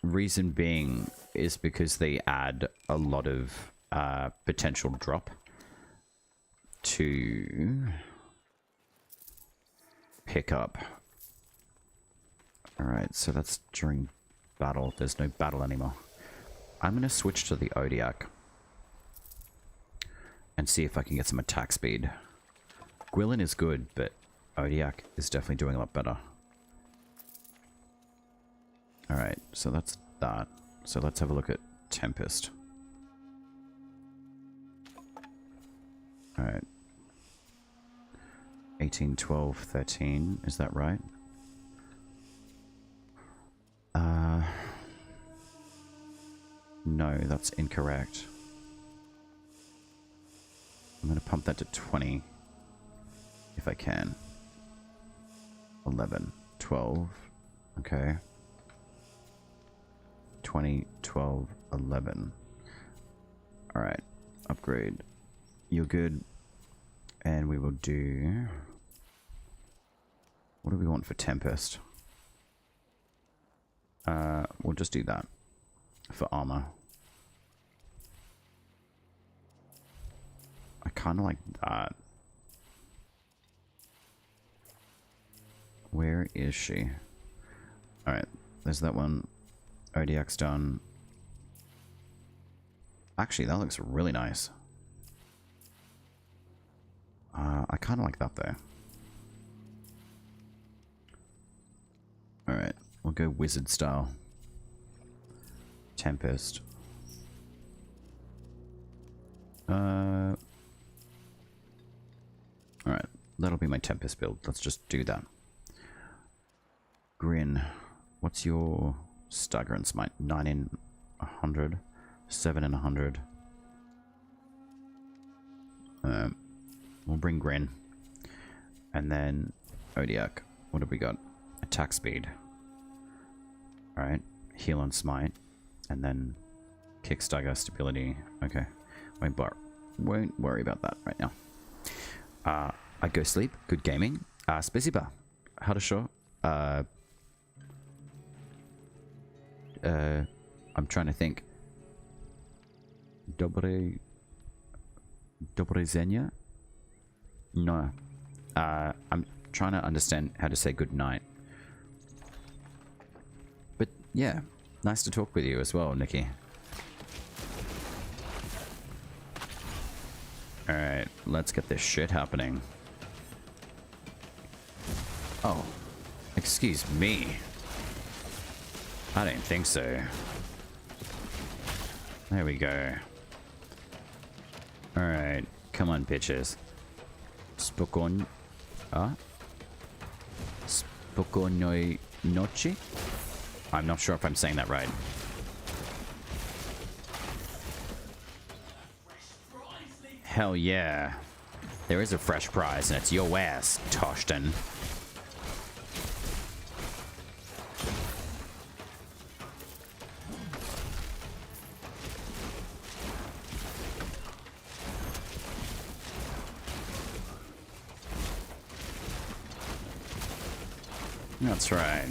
Reason being is because they add a lot of potential drop. to pick up. Alright, so that's during battle. There's no battle anymore. I'm going to switch to the Odiak and see if I can get some attack speed. Gwillin is good, but Odiak is definitely doing a lot better. Alright, so that's that. So let's have a look at Tempest. Alright. 18, 12, 13. Is that right? No, that's incorrect. I'm going to pump that to 20. If I can. 11, 12. Okay. 20, 12, 11. Alright. Upgrade. You're good. And we will do... What do we want for Tempest? We'll just do that. For armor. I kind of like that. Where is she? Alright, there's that one. Odiak's done. Actually, that looks really nice. I kind of like that though. Alright, we'll go wizard style. Tempest. Alright, that'll be my Tempest build. Let's just do that. Grin. What's your stagger and smite? 9 in 100. 7 in 100. We'll bring Grin. And then Odiak. What have we got? Attack speed. Alright. Heal and smite. And then kick, stagger, stability. Okay. Won't worry about that right now. I go sleep. Good gaming. Spesiba. How to show? I'm trying to think. Dobre Zenya? No. I'm trying to understand how to say good night. But yeah, nice to talk with you as well, Nikki. Alright, let's get this shit happening. Oh, excuse me. I don't think so. There we go. Alright, come on, bitches. Spokon... Spokonoi Nochi? I'm not sure if I'm saying that right. Hell yeah. There is a fresh prize, and it's your ass, Toshton. That's right.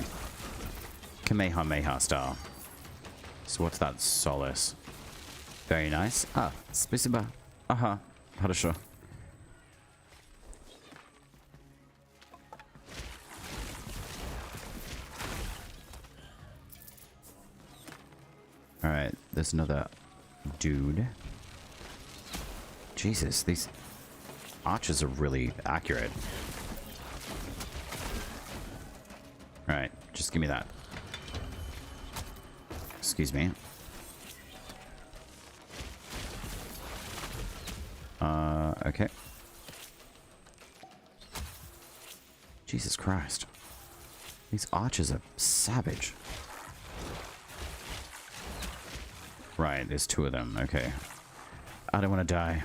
Kamehameha style. So what's that? Solace. Very nice. Ah, spasiba. Aha. Хорошо. Alright, there's another dude. Jesus, these archers are really accurate. Alright, just give me that. Excuse me. Okay. Jesus Christ. These archers are savage. Right, there's two of them. Okay. I don't want to die.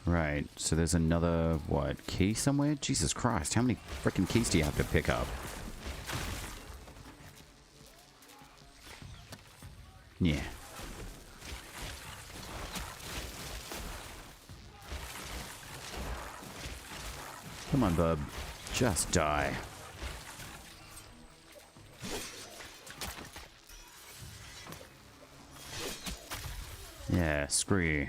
Right, so there's another, what, key somewhere? Jesus Christ, how many freaking keys do you have to pick up? Yeah. Come on, bub. Just die. Yeah, screw you.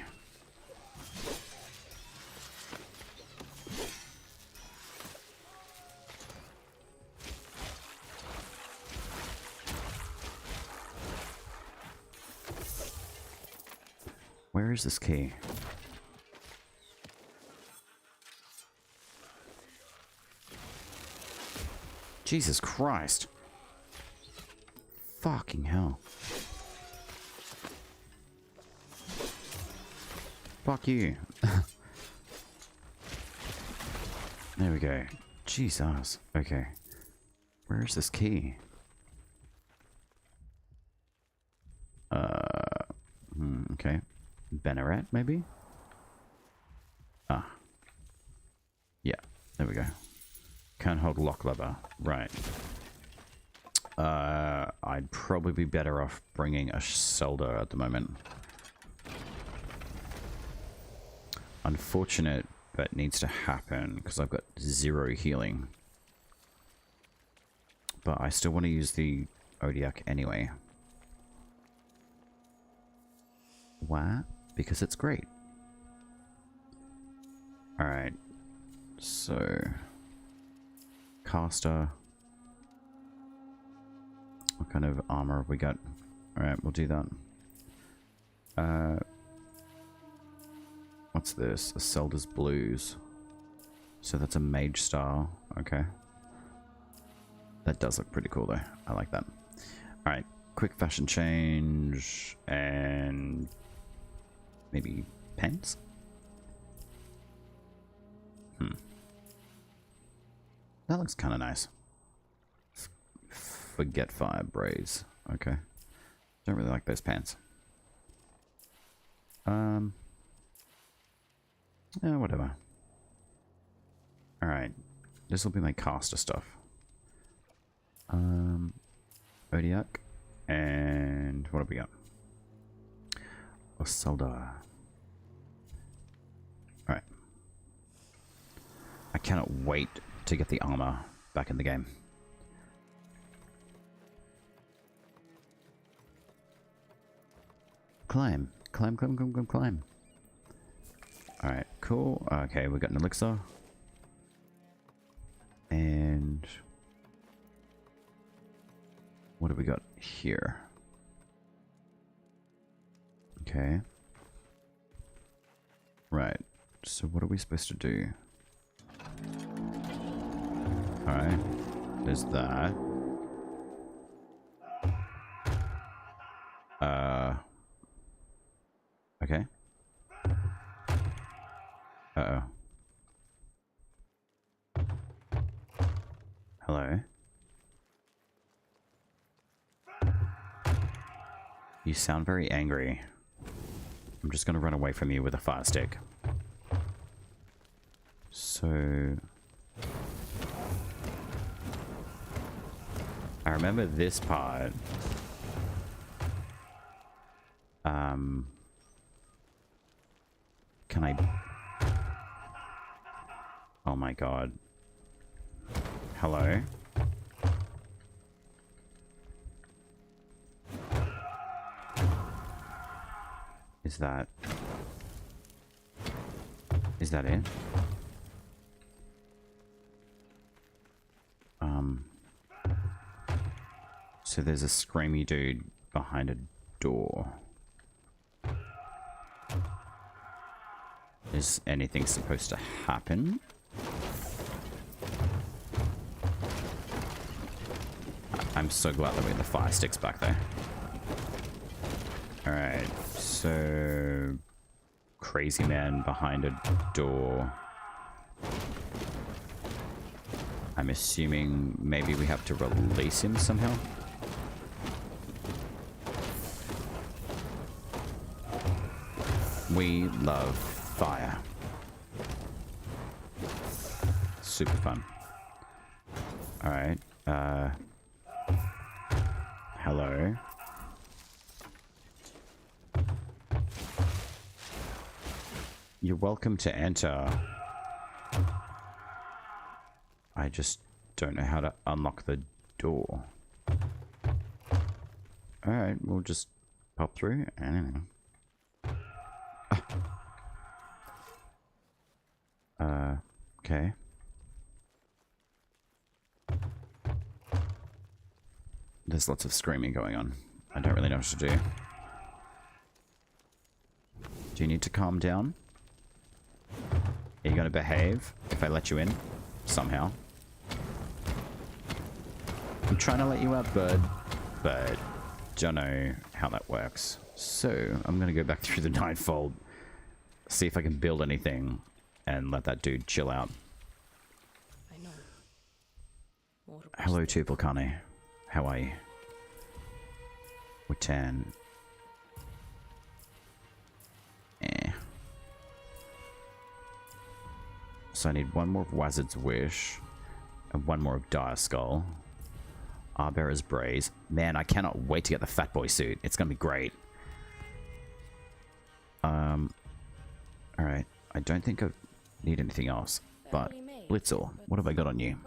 Where is this key? Jesus Christ. Fucking hell. Fuck you. There we go. Jesus. Okay. Where is this key? Okay. Banneret, maybe? Ah. Yeah, there we go. Can't hold lock lever. Right. I'd probably be better off bringing a solder at the moment. Unfortunate, but needs to happen because I've got 0 healing. But I still want to use the Odiak anyway. Why? Because it's great. Alright. So... Caster. What kind of armor have we got? Alright, we'll do that. What's this? Iselda's Blues. So that's a mage style. Okay. That does look pretty cool though. I like that. Alright, quick fashion change and maybe pants? That looks kind of nice. Forget fire braids. Okay. Don't really like those pants. Yeah, whatever. Alright. This will be my caster stuff. Odiak. And what have we got? Iselda. Alright. I cannot wait to get the armor back in the game. Climb. Climb, climb, climb, climb, climb. Alright, cool. Okay, we got an elixir. And... what have we got here? Okay. Right. So what are we supposed to do? Alright. There's that. Okay. Uh-oh. Hello? You sound very angry. I'm just gonna run away from you with a fire stick. So... I remember this part. Can I... oh my god. Hello? Is that it? So there's a screamy dude behind a door. Is anything supposed to happen? I'm so glad that we have the fire sticks back there. Alright, so... crazy man behind a door. I'm assuming maybe we have to release him somehow? We love fire. Super fun. Alright, hello? You're welcome to enter. I just don't know how to unlock the door. Alright, we'll just pop through. I don't know. Okay. There's lots of screaming going on. I don't really know what to do. Do you need to calm down? Are you gonna behave if I let you in? Somehow. I'm trying to let you out, bud, but don't know how that works. So, I'm gonna go back through the Ninefold, see if I can build anything, and let that dude chill out. Hello, Tupelkane. How are you? Watan. So I need one more of Wizard's Wish, and one more of Dire Skull. Arbearer's Braze. Man, I cannot wait to get the Fat Boy suit. It's gonna be great. Alright. I don't think I need anything else. But, Blitzel, what have I got on you?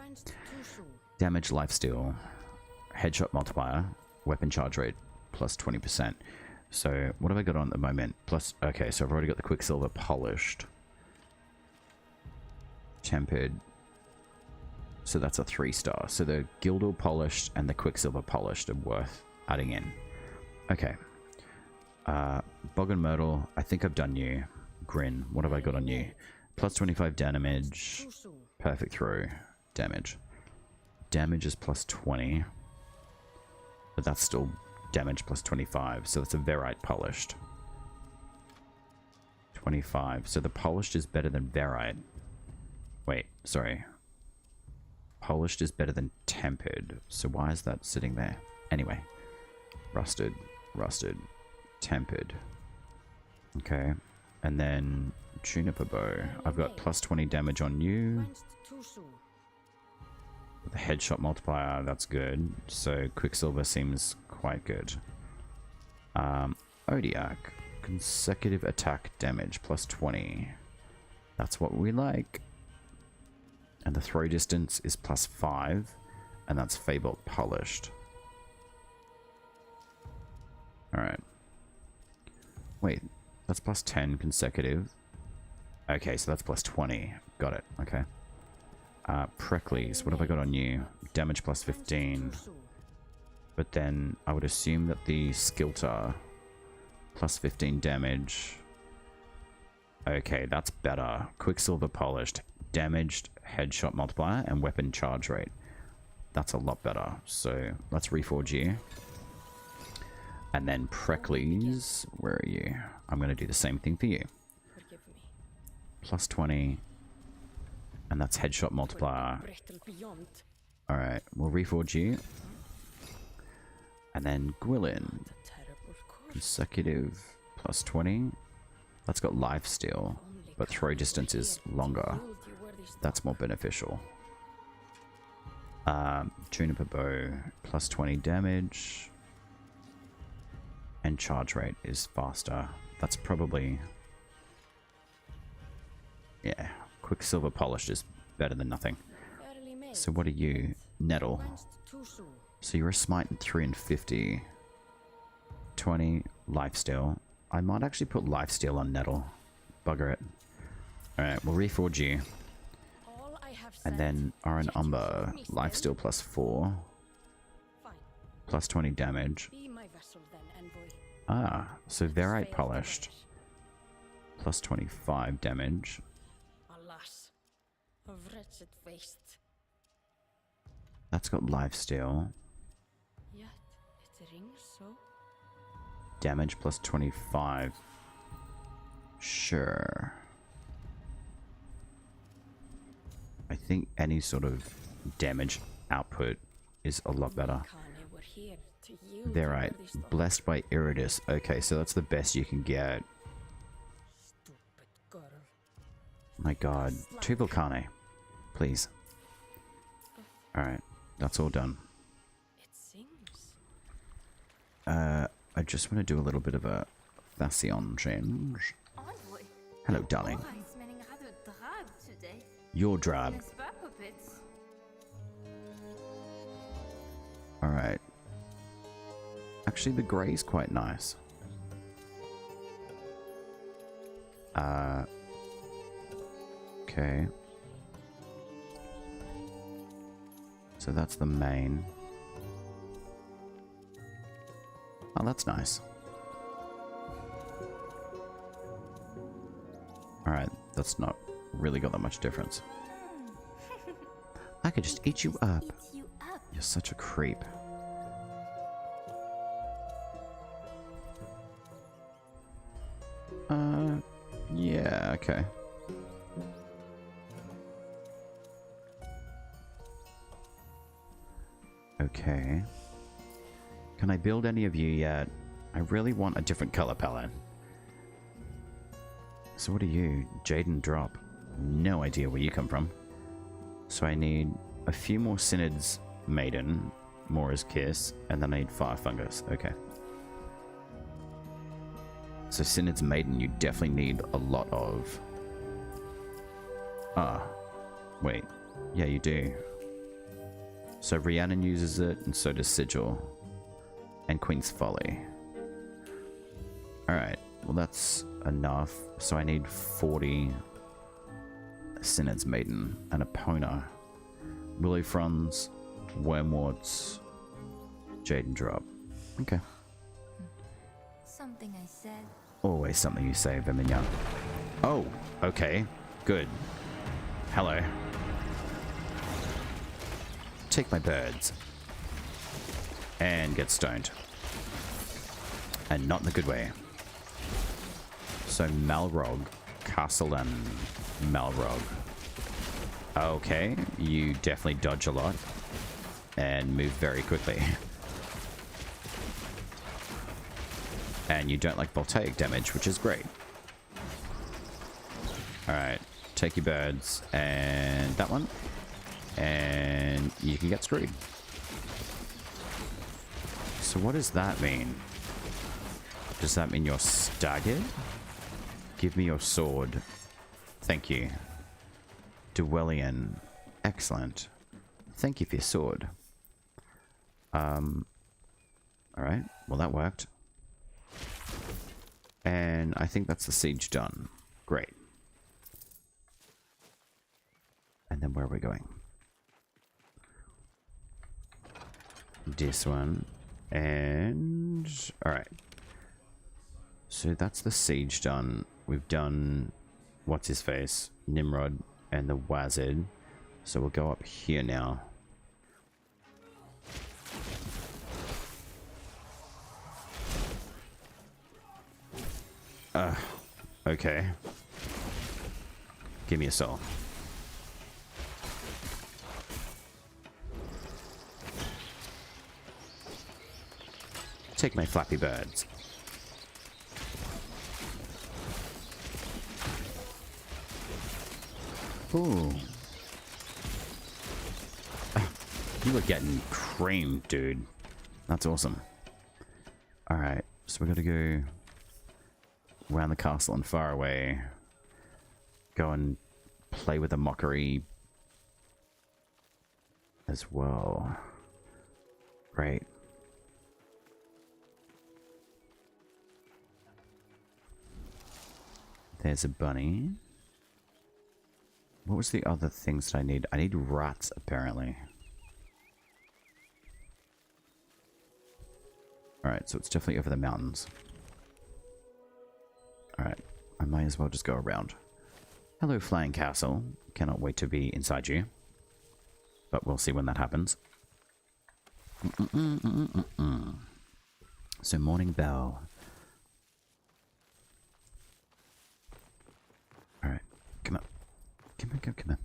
Damage, lifesteal, headshot multiplier, weapon charge rate, plus 20%. So, what have I got on at the moment? Plus, okay, so I've already got the Quicksilver polished. Tempered. So that's a 3-star. So the Gildor polished and the Quicksilver polished are worth adding in. Okay. Bog and Myrtle, I think I've done you. Grin, what have I got on you? Plus 25 damage. Perfect throw. Damage. Damage is plus 20. But that's still damage plus 25. So that's a Verite polished. 25. So the polished is better than Verite. Wait, sorry. Polished is better than tempered. So why is that sitting there? Anyway. Rusted. Rusted. Tempered. Okay. And then Juniper Bow. I've got plus 20 damage on you. The headshot multiplier, that's good. So Quicksilver seems quite good. Odiak. Consecutive attack damage plus 20. That's what we like. And the throw distance is plus 5. And that's Fable polished. Alright. Wait, that's plus 10 consecutive. Okay, so that's plus 20. Got it, okay. Precles, what have I got on you? Damage plus 15. But then I would assume that the Skilter plus 15 damage. Okay, that's better. Quicksilver polished. Damaged headshot multiplier and weapon charge rate. That's a lot better. So let's reforge you. And then Precles, where are you? I'm going to do the same thing for you. Plus 20. And that's headshot multiplier. Alright, we'll reforge you. And then Gwillin. Consecutive plus 20. That's got lifesteal, but throw distance is longer. That's more beneficial. Juniper Bow, plus 20 damage. And charge rate is faster. That's probably... yeah, Quicksilver polished is better than nothing. So what are you? Nettle. So you're a smite in 3 and 50. 20 lifesteal. I might actually put lifesteal on Nettle. Bugger it. Alright, we'll reforge you. And then Oran Umber. Lifesteal plus 4. Plus 20 damage. Ah, so Verite polished. Plus 25 damage. That's got lifesteal. Damage plus 25. Sure. I think any sort of damage output is a lot better. Verite. Blessed by Iridus. Okay, so that's the best you can get. My god. Tupelkane. Please. Alright, that's all done. I just want to do a little bit of a fashion change. Hello, darling. Your drab. Alright. Actually, the grey is quite nice. Okay. So that's the main. Oh, that's nice. Alright, that's not really got that much difference. I could just eat you up. You're such a creep. Yeah, okay. Okay. Can I build any of you yet? I really want a different color palette. So what are you? Jaden Drop. No idea where you come from. So I need a few more Synods Maiden, Mora's Kiss, and then I need Fire Fungus. Okay. So Synods Maiden you definitely need a lot of. Ah. Wait. Yeah, you do. So Rhiannon uses it, and so does Sigil. And Queen's Folly. Alright, well that's enough. So I need 40 Synods Maiden and Epona. Willow Fronds, Wormworts, Jaden Drop. Okay. Something I said. Always something you say, Vermignon. Oh, okay. Good. Hello. Take my birds. And get stoned. And not in the good way. So Malrog, Castle and Malrog. Okay, you definitely dodge a lot. And move very quickly. And you don't like voltaic damage, which is great. Alright, take your birds and that one. And you can get screwed. So what does that mean? Does that mean you're staggered? Give me your sword. Thank you. Dwellian. Excellent. Thank you for your sword. Alright, well that worked. And I think that's the siege done. Great. And then where are we going? This one. And... alright. So that's the siege done. We've done... what's his face? Nimrod and the Wazard. So we'll go up here now. Okay. Give me a soul. Take my flappy birds. Ooh. You were getting creamed, dude. That's awesome. Alright, so we gotta go around the castle and far away. Go and play with the mockery as well. Great. There's a bunny. What was the other things that I need? I need rats, apparently. Alright, so it's definitely over the mountains. Alright, I might as well just go around. Hello, Flying Castle. Cannot wait to be inside you. But we'll see when that happens. So, Morning Bell. Alright, come on. Come on.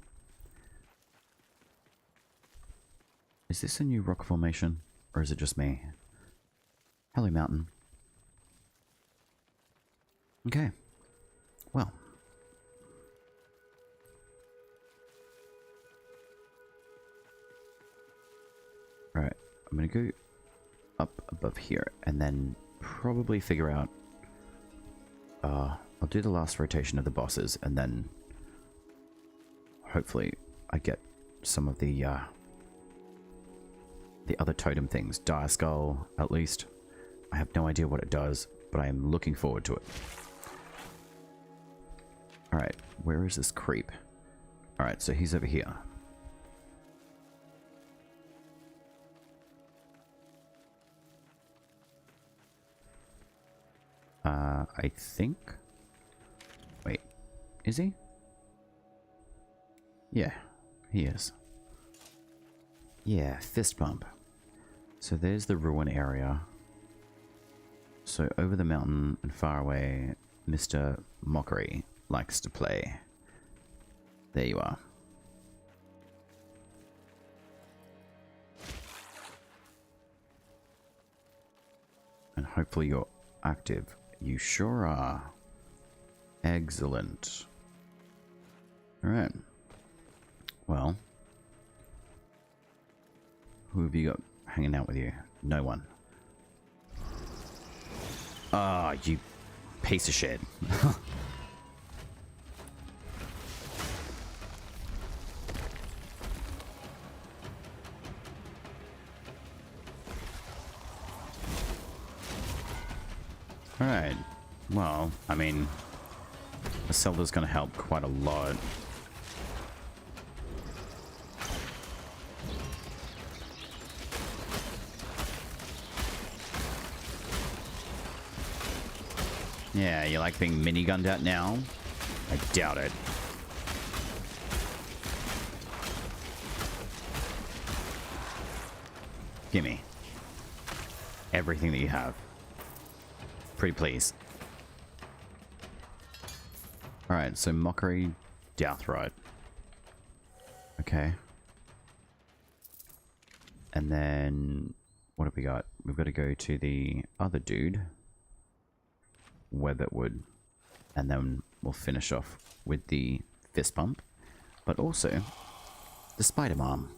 Is this a new rock formation? Or is it just me? Hello, mountain. Okay. Well. Alright, I'm gonna go up above here and then probably figure out... I'll do the last rotation of the bosses and then hopefully I get some of the other totem things. Dire Skull, at least. I have no idea what it does, but I am looking forward to it. Alright, where is this creep? Alright, so he's over here. I think... Wait, Is he? Yeah, he is. Yeah, fist bump. So there's the ruin area. So over the mountain and far away, Mr. Mockery likes to play. There you are. And hopefully you're active. You sure are. Excellent. Alright. Well. Who have you got hanging out with you? No one. Ah, you piece of shit. Alright. Well, I mean, the Zelda's gonna help quite a lot. Yeah, you like being minigunned at now? I doubt it. Gimme. Everything that you have. Pretty please. Alright, so Mockery, Deathright. Okay. And then, what have we got? We've got to go to the other dude. Weatherwood, and then we'll finish off with the fist pump, but also the spider mom.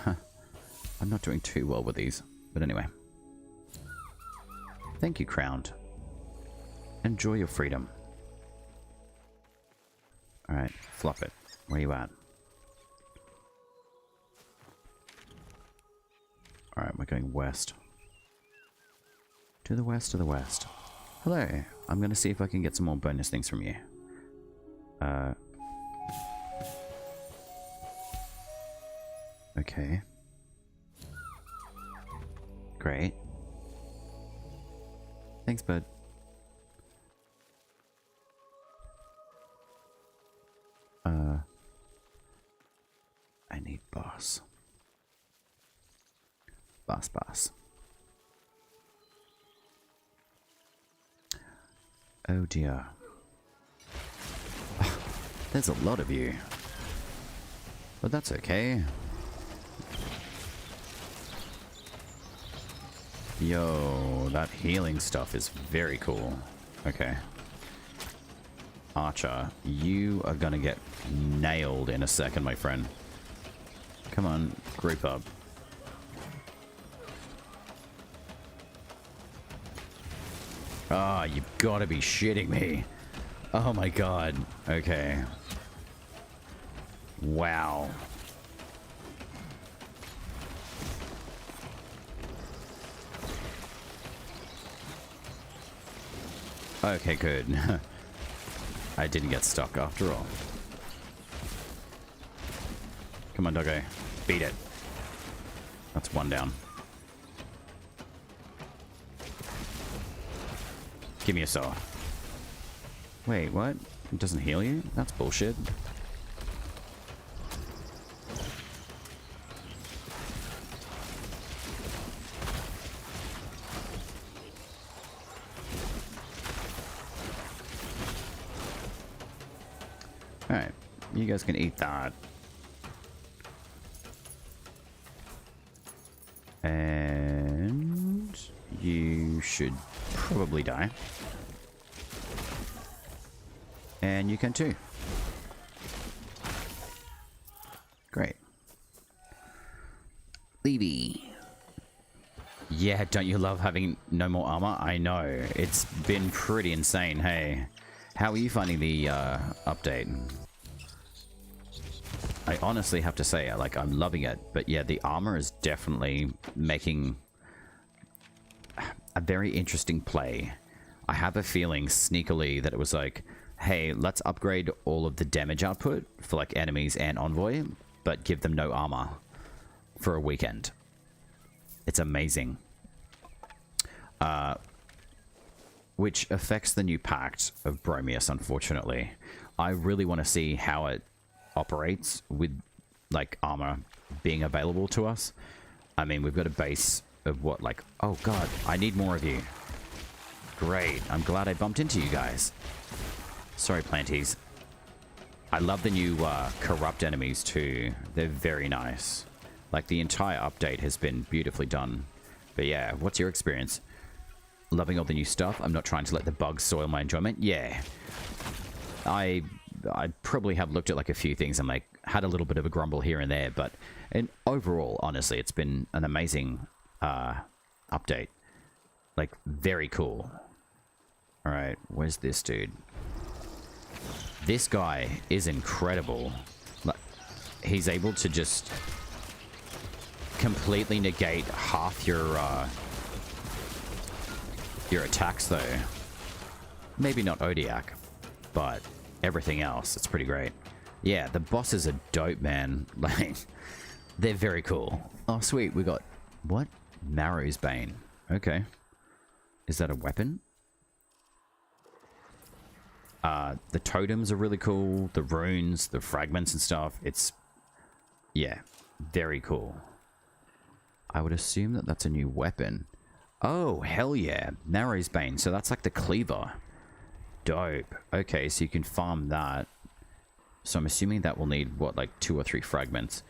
I'm not doing too well with these, but anyway. Thank you, Crowned. Enjoy your freedom. Alright, flop it. Where you at? Alright, we're going west. To the west, to the west. Hello. I'm going to see if I can get some more bonus things from you. Okay. Great. Thanks, bud. I need boss. Boss. Oh dear. There's a lot of you. But that's okay. Yo, that healing stuff is very cool. Okay. Archer, you are gonna get nailed in a second, my friend. Come on, group up. Ah, you've got to be shitting me. Oh my god. Okay. Wow. Okay, good. I didn't get stuck after all. Come on, doggo. Beat it. That's one down. Give me a saw. Wait, what? It doesn't heal you? That's bullshit. Alright, you guys can eat that. And you should probably die. And you can too. Great. Levy. Yeah, don't you love having no more armor? I know. It's been pretty insane, hey. How are you finding the update? I honestly have to say, like, I'm loving it. But yeah, the armor is definitely making a very interesting play. I have a feeling sneakily that it was like, hey, let's upgrade all of the damage output for like enemies and Envoy, but give them no armor for a weekend. It's amazing. which affects the new pact of Bromius, unfortunately. I really want to see how it operates with, like, armor being available to us. I mean, we've got a base of what, like... Oh, God, I need more of you. Great. I'm glad I bumped into you guys. Sorry, planties. I love the new corrupt enemies, too. They're very nice. Like, the entire update has been beautifully done. But yeah, what's your experience? Loving all the new stuff. I'm not trying to let the bugs soil my enjoyment. Yeah. I probably have looked at like a few things and like had a little bit of a grumble here and there, but overall, honestly, it's been an amazing update. Like, very cool. All right, where's this dude? This guy is incredible. Like, he's able to just completely negate half your attacks, though. Maybe not Odiak, but everything else, it's pretty great. Yeah, the bosses are dope, man. Like, they're very cool. Oh, sweet, we got... What? Marrow's Bane. Okay. Is that a weapon? The totems are really cool. The runes, the fragments and stuff. It's... Yeah, very cool. I would assume that that's a new weapon. Oh, hell yeah. Marrow's Bane. So that's like the cleaver. Dope. Okay, so you can farm that. So I'm assuming that will need, what, like 2 or 3 fragments.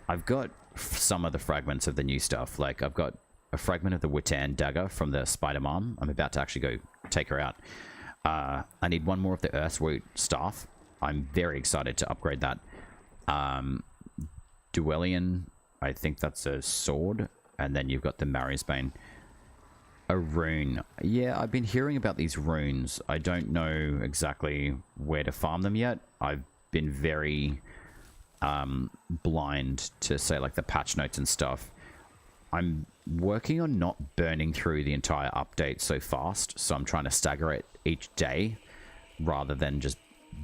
I've got some of the fragments of the new stuff. Like, I've got a fragment of the Witan dagger from the spider mom. I'm about to actually go take her out. I need 1 more of the Earthroot staff. I'm very excited to upgrade that. Duelian, I think that's a sword. And then you've got the Marrow's Bane. A rune. Yeah, I've been hearing about these runes. I don't know exactly where to farm them yet. I've been very blind to, say, like the patch notes and stuff. I'm working on not burning through the entire update so fast, so I'm trying to stagger it each day rather than just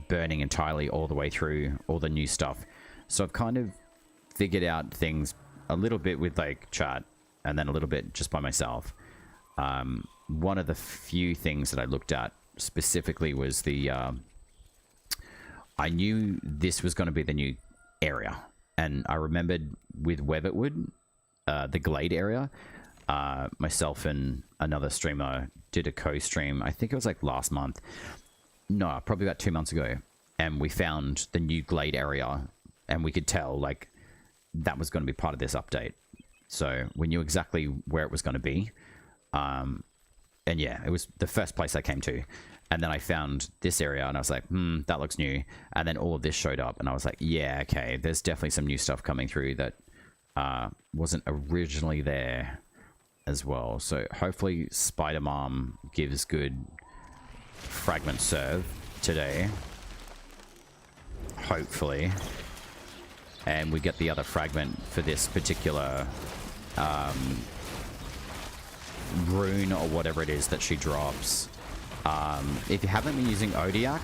burning entirely all the way through all the new stuff. So I've kind of figured out things a little bit with like chat and then a little bit just by myself. One of the few things that I looked at specifically was the I knew this was going to be the new area, and I remembered with Weatherwood, the Glade area, myself and another streamer did a co-stream. I think it was like last month. No, probably about 2 months ago, and we found the new Glade area, and we could tell like that was going to be part of this update. So we knew exactly where it was going to be. And yeah, it was the first place I came to, and then I found this area and I was like, that looks new. And then all of this showed up and I was like, yeah, okay, there's definitely some new stuff coming through that wasn't originally there as well. So hopefully Spider Mom gives good fragment serve today, hopefully, and we get the other fragment for this particular rune or whatever it is that she drops. If you haven't been using Odiak,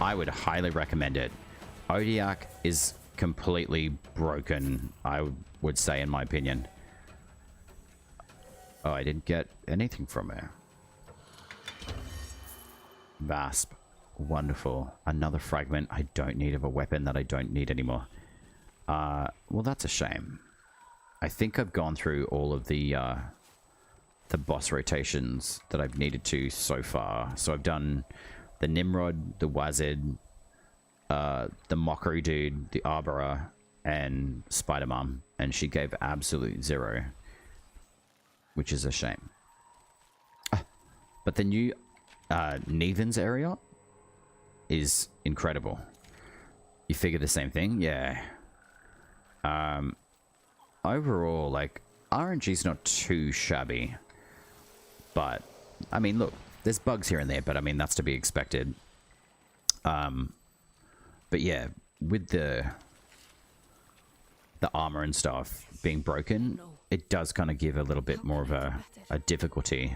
I would highly recommend it. Odiak is completely broken, I would say, in my opinion. Oh, I didn't get anything from her. Vasp. Wonderful. Another fragment I don't need of a weapon that I don't need anymore. Well, that's a shame. I think I've gone through all of the boss rotations that I've needed to so far. So I've done the Nimrod, the Wazid, the Mockery dude, the Arborer, and Spider Mom, and she gave absolute 0, which is a shame. But the new Nevens area is incredible. You figure the same thing? Yeah. Overall, like, RNG's not too shabby. But, I mean, look, there's bugs here and there, but I mean, that's to be expected. But yeah, with the armor and stuff being broken, it does kind of give a little bit more of a difficulty,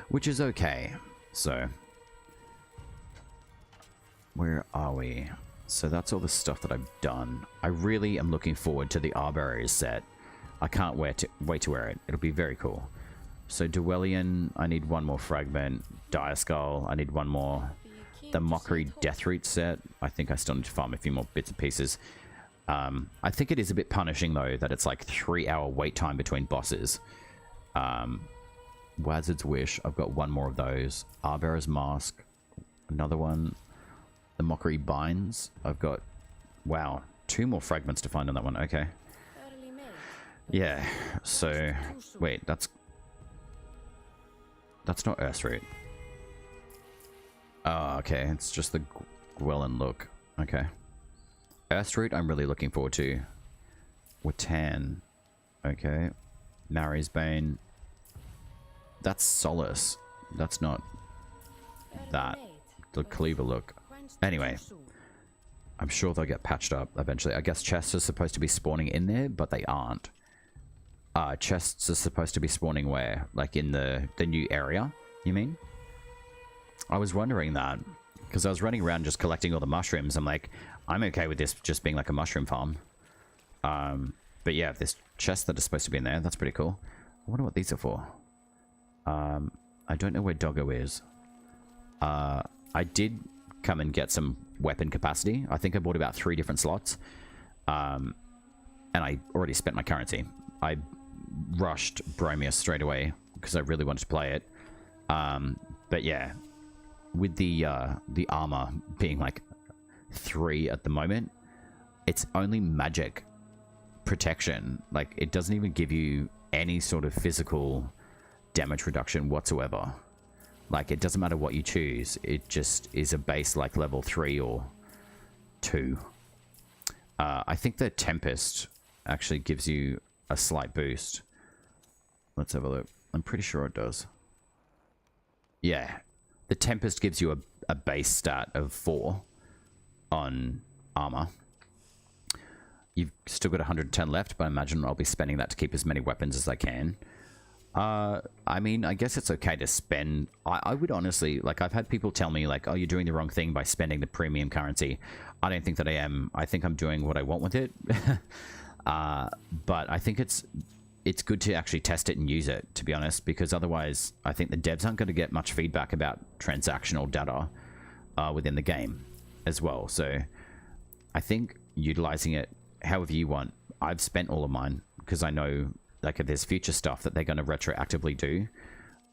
which is okay. So, where are we? So that's all the stuff that I've done. I really am looking forward to the Arbore's set. I can't wait to wear it. It'll be very cool. So Duelian, I need one more fragment. Dire Skull, I need one more. The Mockery Deathroot set, I think I still need to farm a few more bits and pieces. I think it is a bit punishing though that it's like 3-hour wait time between bosses. Wazard's Wish, I've got one more of those. Arbearer's Mask, another one. The Mockery Binds, I've got, wow, 2 more fragments to find on that one. Okay. Yeah, so wait, that's not Earthroot. Oh, okay, it's just the Gwellen look. Okay. Earthroot I'm really looking forward to. Watan. Okay. Mary's Bane. That's Solace. That's not that. The Cleaver look. Anyway. I'm sure they'll get patched up eventually. I guess chests are supposed to be spawning in there, but they aren't. Chests are supposed to be spawning where? Like in the new area, you mean? I was wondering that, because I was running around just collecting all the mushrooms. I'm like, I'm okay with this just being like a mushroom farm. But yeah, there's chests that are supposed to be in there. That's pretty cool. I wonder what these are for. I don't know where Doggo is. I did come and get some weapon capacity. I think I bought about 3 different slots. And I already spent my currency. I rushed Bromius straight away because I really wanted to play it. But yeah, with the armor being like 3 at the moment, it's only magic protection. Like, it doesn't even give you any sort of physical damage reduction whatsoever. Like, it doesn't matter what you choose, it just is a base like level 3 or 2. I think the Tempest actually gives you a slight boost. Let's have a look. I'm pretty sure it does. Yeah, the Tempest gives you a base stat of 4 on armor. You've still got 110 left, but I imagine I'll be spending that to keep as many weapons as I can. I mean, I guess it's okay to spend. I would honestly, like, I've had people tell me, like, oh, you're doing the wrong thing by spending the premium currency. I don't think that I am. I think I'm doing what I want with it. But I think it's good to actually test it and use it, to be honest, because otherwise I think the devs aren't going to get much feedback about transactional data within the game as well. So I think utilizing it however you want. I've spent all of mine because I know, like, if there's future stuff that they're going to retroactively do,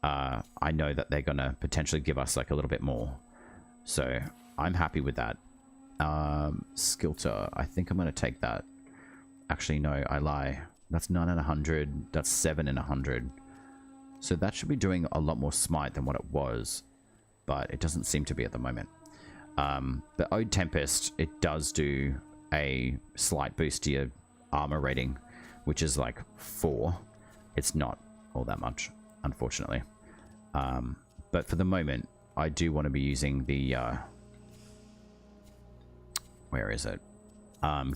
I know that they're going to potentially give us like a little bit more. So I'm happy with that. Skilter, I think I'm going to take that. Actually, no, I lie. That's 9 in 100. That's 7 in 100. So that should be doing a lot more smite than what it was, but it doesn't seem to be at the moment. The Ode Tempest, it does do a slight boost to your armor rating, which is like 4. It's not all that much, unfortunately. But for the moment, I do want to be using the... where is it?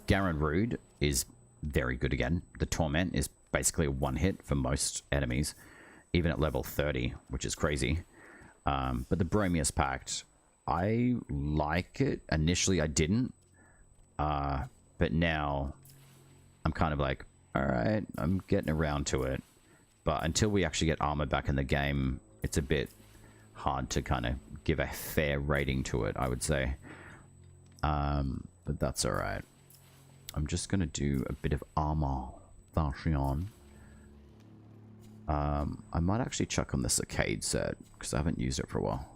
Garen Rude is very good again. The Torment is basically a one-hit for most enemies, even at level 30, which is crazy. But the Bromius Pact, I like it. Initially, I didn't. But now, I'm kind of like, alright, I'm getting around to it. But until we actually get armor back in the game, it's a bit hard to kind of give a fair rating to it, I would say. But that's alright. I'm just going to do a bit of armor version. I might actually chuck on the Saccade set, because I haven't used it for a while.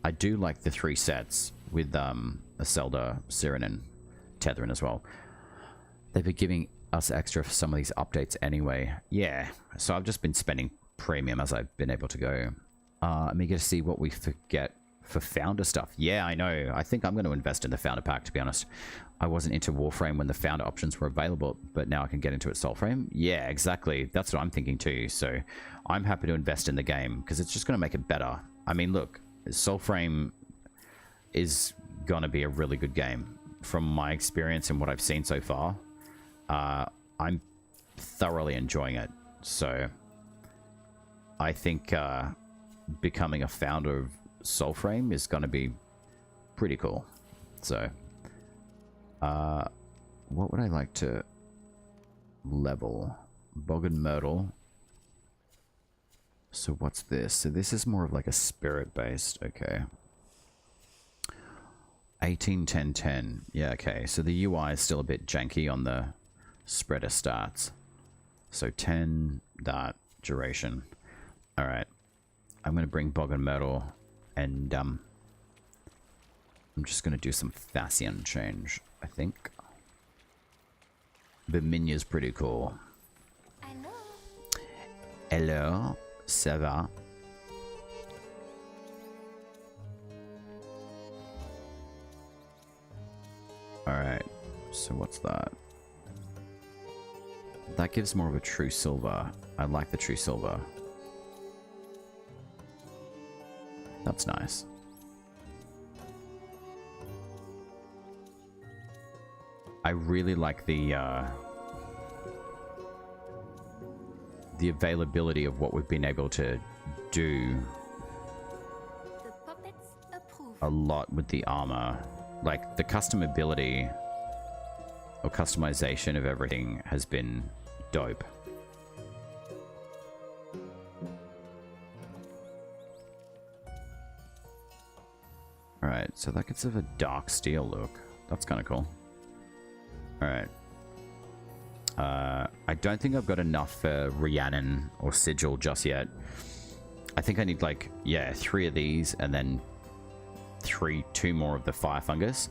I do like the 3 sets with Iselda, Siren, and Tetherin as well. They've been giving us extra for some of these updates anyway. Yeah, so I've just been spending premium as I've been able to go. Let me get to see what we forget for Founder stuff. Yeah, I know. I think I'm going to invest in the Founder Pack, to be honest. I wasn't into Warframe when the Founder options were available, but now I can get into it Soulframe. Yeah, exactly. That's what I'm thinking too. So I'm happy to invest in the game because it's just going to make it better. I mean, look, Soulframe is going to be a really good game. From my experience and what I've seen so far, I'm thoroughly enjoying it. So I think becoming a founder of Soulframe is going to be pretty cool. So what would I like to level? Bog and Myrtle. So what's this? So this is more of like a spirit based. Okay. 18-10-10. Yeah, okay. So the UI is still a bit janky on the spreader stats. So 10 that duration. All right. I'm going to bring Bog and Myrtle, and I'm just going to do some Thasian change, I think. Bemignon's pretty cool. Hello, ça va? Alright, so what's that? That gives more of a true silver. I like the true silver. That's nice. I really like the availability of what we've been able to do a lot with the armor. Like, the customability or customization of everything has been dope. Alright, so that gets a dark steel look. That's kind of cool. Alright. I don't think I've got enough for Rhiannon or Sigil just yet. I think I need, like, yeah, 3 of these and then 2 more of the fire fungus,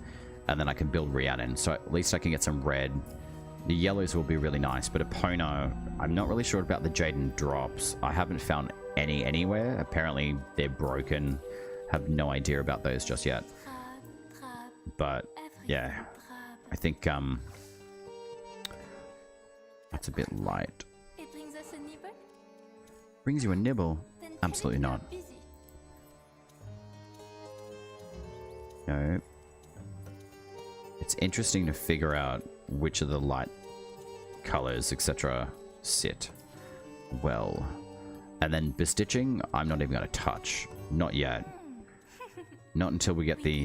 and then I can build Rhiannon. So at least I can get some red. The yellows will be really nice, but Epona, I'm not really sure about the Jaden drops. I haven't found any anywhere. Apparently they're broken. Have no idea about those just yet. But yeah, I think that's a bit light. It brings us a nibble? Brings you a nibble? Then Absolutely not. busy. No. It's interesting to figure out which of the light colors, etc., sit well. And then bestitching, I'm not even going to touch. Not yet. Not until we get the Eat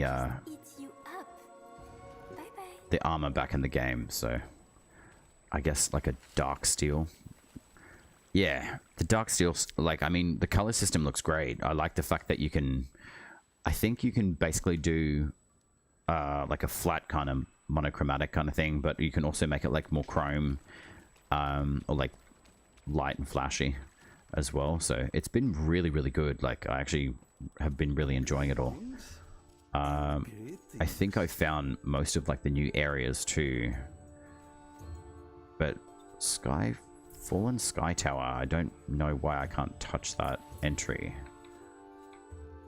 you up. Bye bye. the armor back in the game. So I guess like a dark steel. Yeah, the dark steel, like, I mean, the color system looks great. I like the fact that you can, I think you can basically do like a flat kind of monochromatic kind of thing, but you can also make it like more chrome or like light and flashy as well. So it's been really, really good. Like, I actually have been really enjoying it all. I think I found most of like the new areas too, but Fallen Sky Tower, I don't know why I can't touch that entry.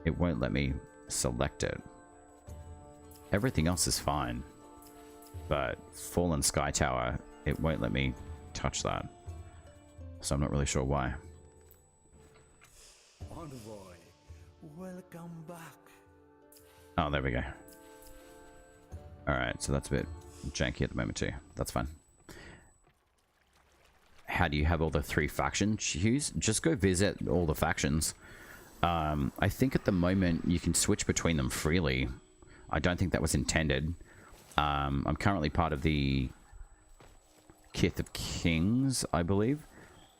It won't let me select it. Everything else is fine, but Fallen Sky Tower, it won't let me touch that. So I'm not really sure why. Envoy, welcome back. Oh, there we go. Alright, so that's a bit janky at the moment too. That's fine. How do you have all the 3 faction hues? Just go visit all the factions. I think at the moment you can switch between them freely. I don't think that was intended. I'm currently part of the Kith of Kings, I believe.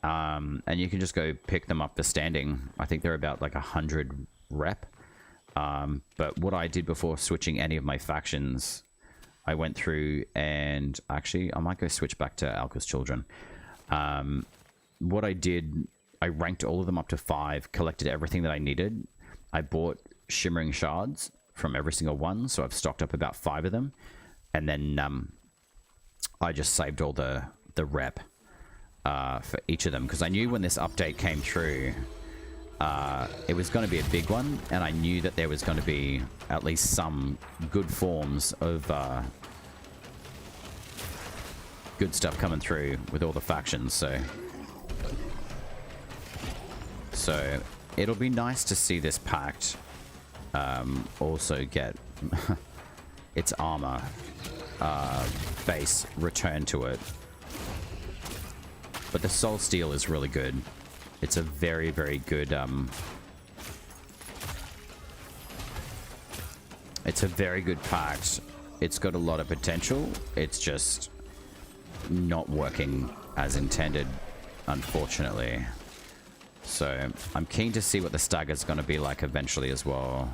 And you can just go pick them up for standing. I think they're about like 100 rep. But what I did before switching any of my factions, I went through and actually I might go switch back to Alka's Children. What I did, I ranked all of them up to 5, collected everything that I needed. I bought shimmering shards from every single one, so I've stocked up about 5 of them. And then I just saved all the rep for each of them, because I knew when this update came through, it was going to be a big one, and I knew that there was going to be at least some good forms of good stuff coming through with all the factions. So it'll be nice to see this pact also get its armor base returned to it. But the Soul Steel is really good. It's a very, very good it's a very good pact. It's got a lot of potential. It's just not working as intended, unfortunately. So I'm keen to see what the stagger's going to be like eventually as well.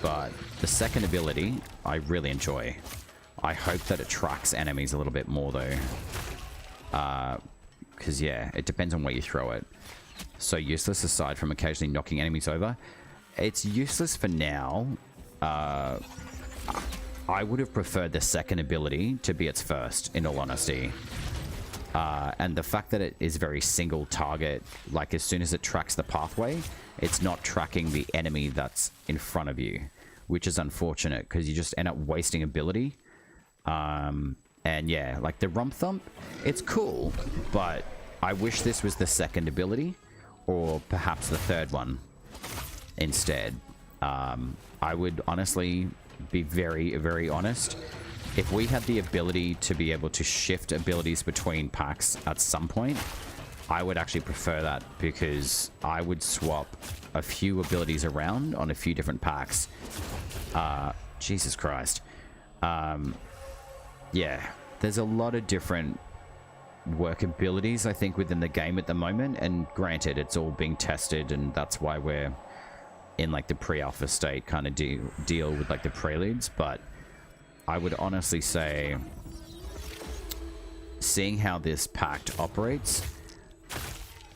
But the second ability, I really enjoy. I hope that it tracks enemies a little bit more though. Because yeah, it depends on where you throw it. So useless aside from occasionally knocking enemies over. It's useless for now. I would have preferred the second ability to be its first, in all honesty. And the fact that it is very single target, like as soon as it tracks the pathway, it's not tracking the enemy that's in front of you, which is unfortunate because you just end up wasting ability. And yeah, like the rump thump, it's cool, but I wish this was the second ability or perhaps the third one instead. I would honestly be very, very honest. If we had the ability to be able to shift abilities between packs at some point, I would actually prefer that because I would swap a few abilities around on a few different packs. Jesus Christ. Yeah, there's a lot of different workabilities, I think, within the game at the moment. And granted, it's all being tested, and that's why we're in like the pre-alpha state kind of deal with like the Preludes. But I would honestly say, seeing how this pact operates,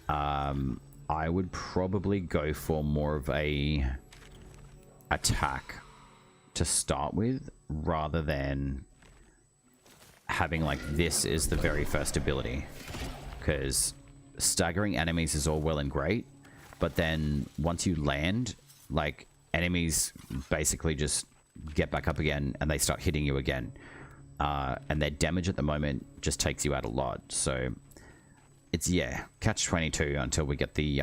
I would probably go for more of a attack to start with, rather than having like this is the very first ability. Because staggering enemies is all well and great, but then once you land, like enemies basically just get back up again and they start hitting you again. And their damage at the moment just takes you out a lot. So it's, yeah, catch-22 until we get the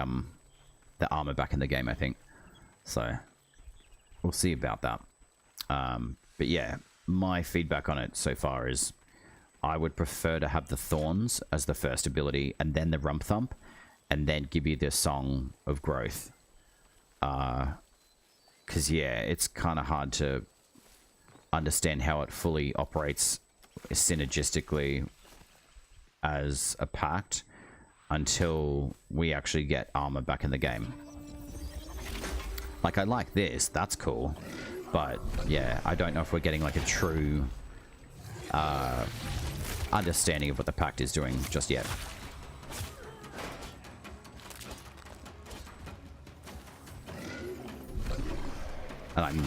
armor back in the game, I think. So we'll see about that. But yeah, my feedback on it so far is I would prefer to have the Thorns as the first ability and then the Rump Thump, and then give you the Song of Growth. Because yeah, it's kind of hard to understand how it fully operates synergistically as a pact until we actually get armor back in the game. Like, I like this, that's cool, but yeah, I don't know if we're getting like a true understanding of what the pact is doing just yet. And I'm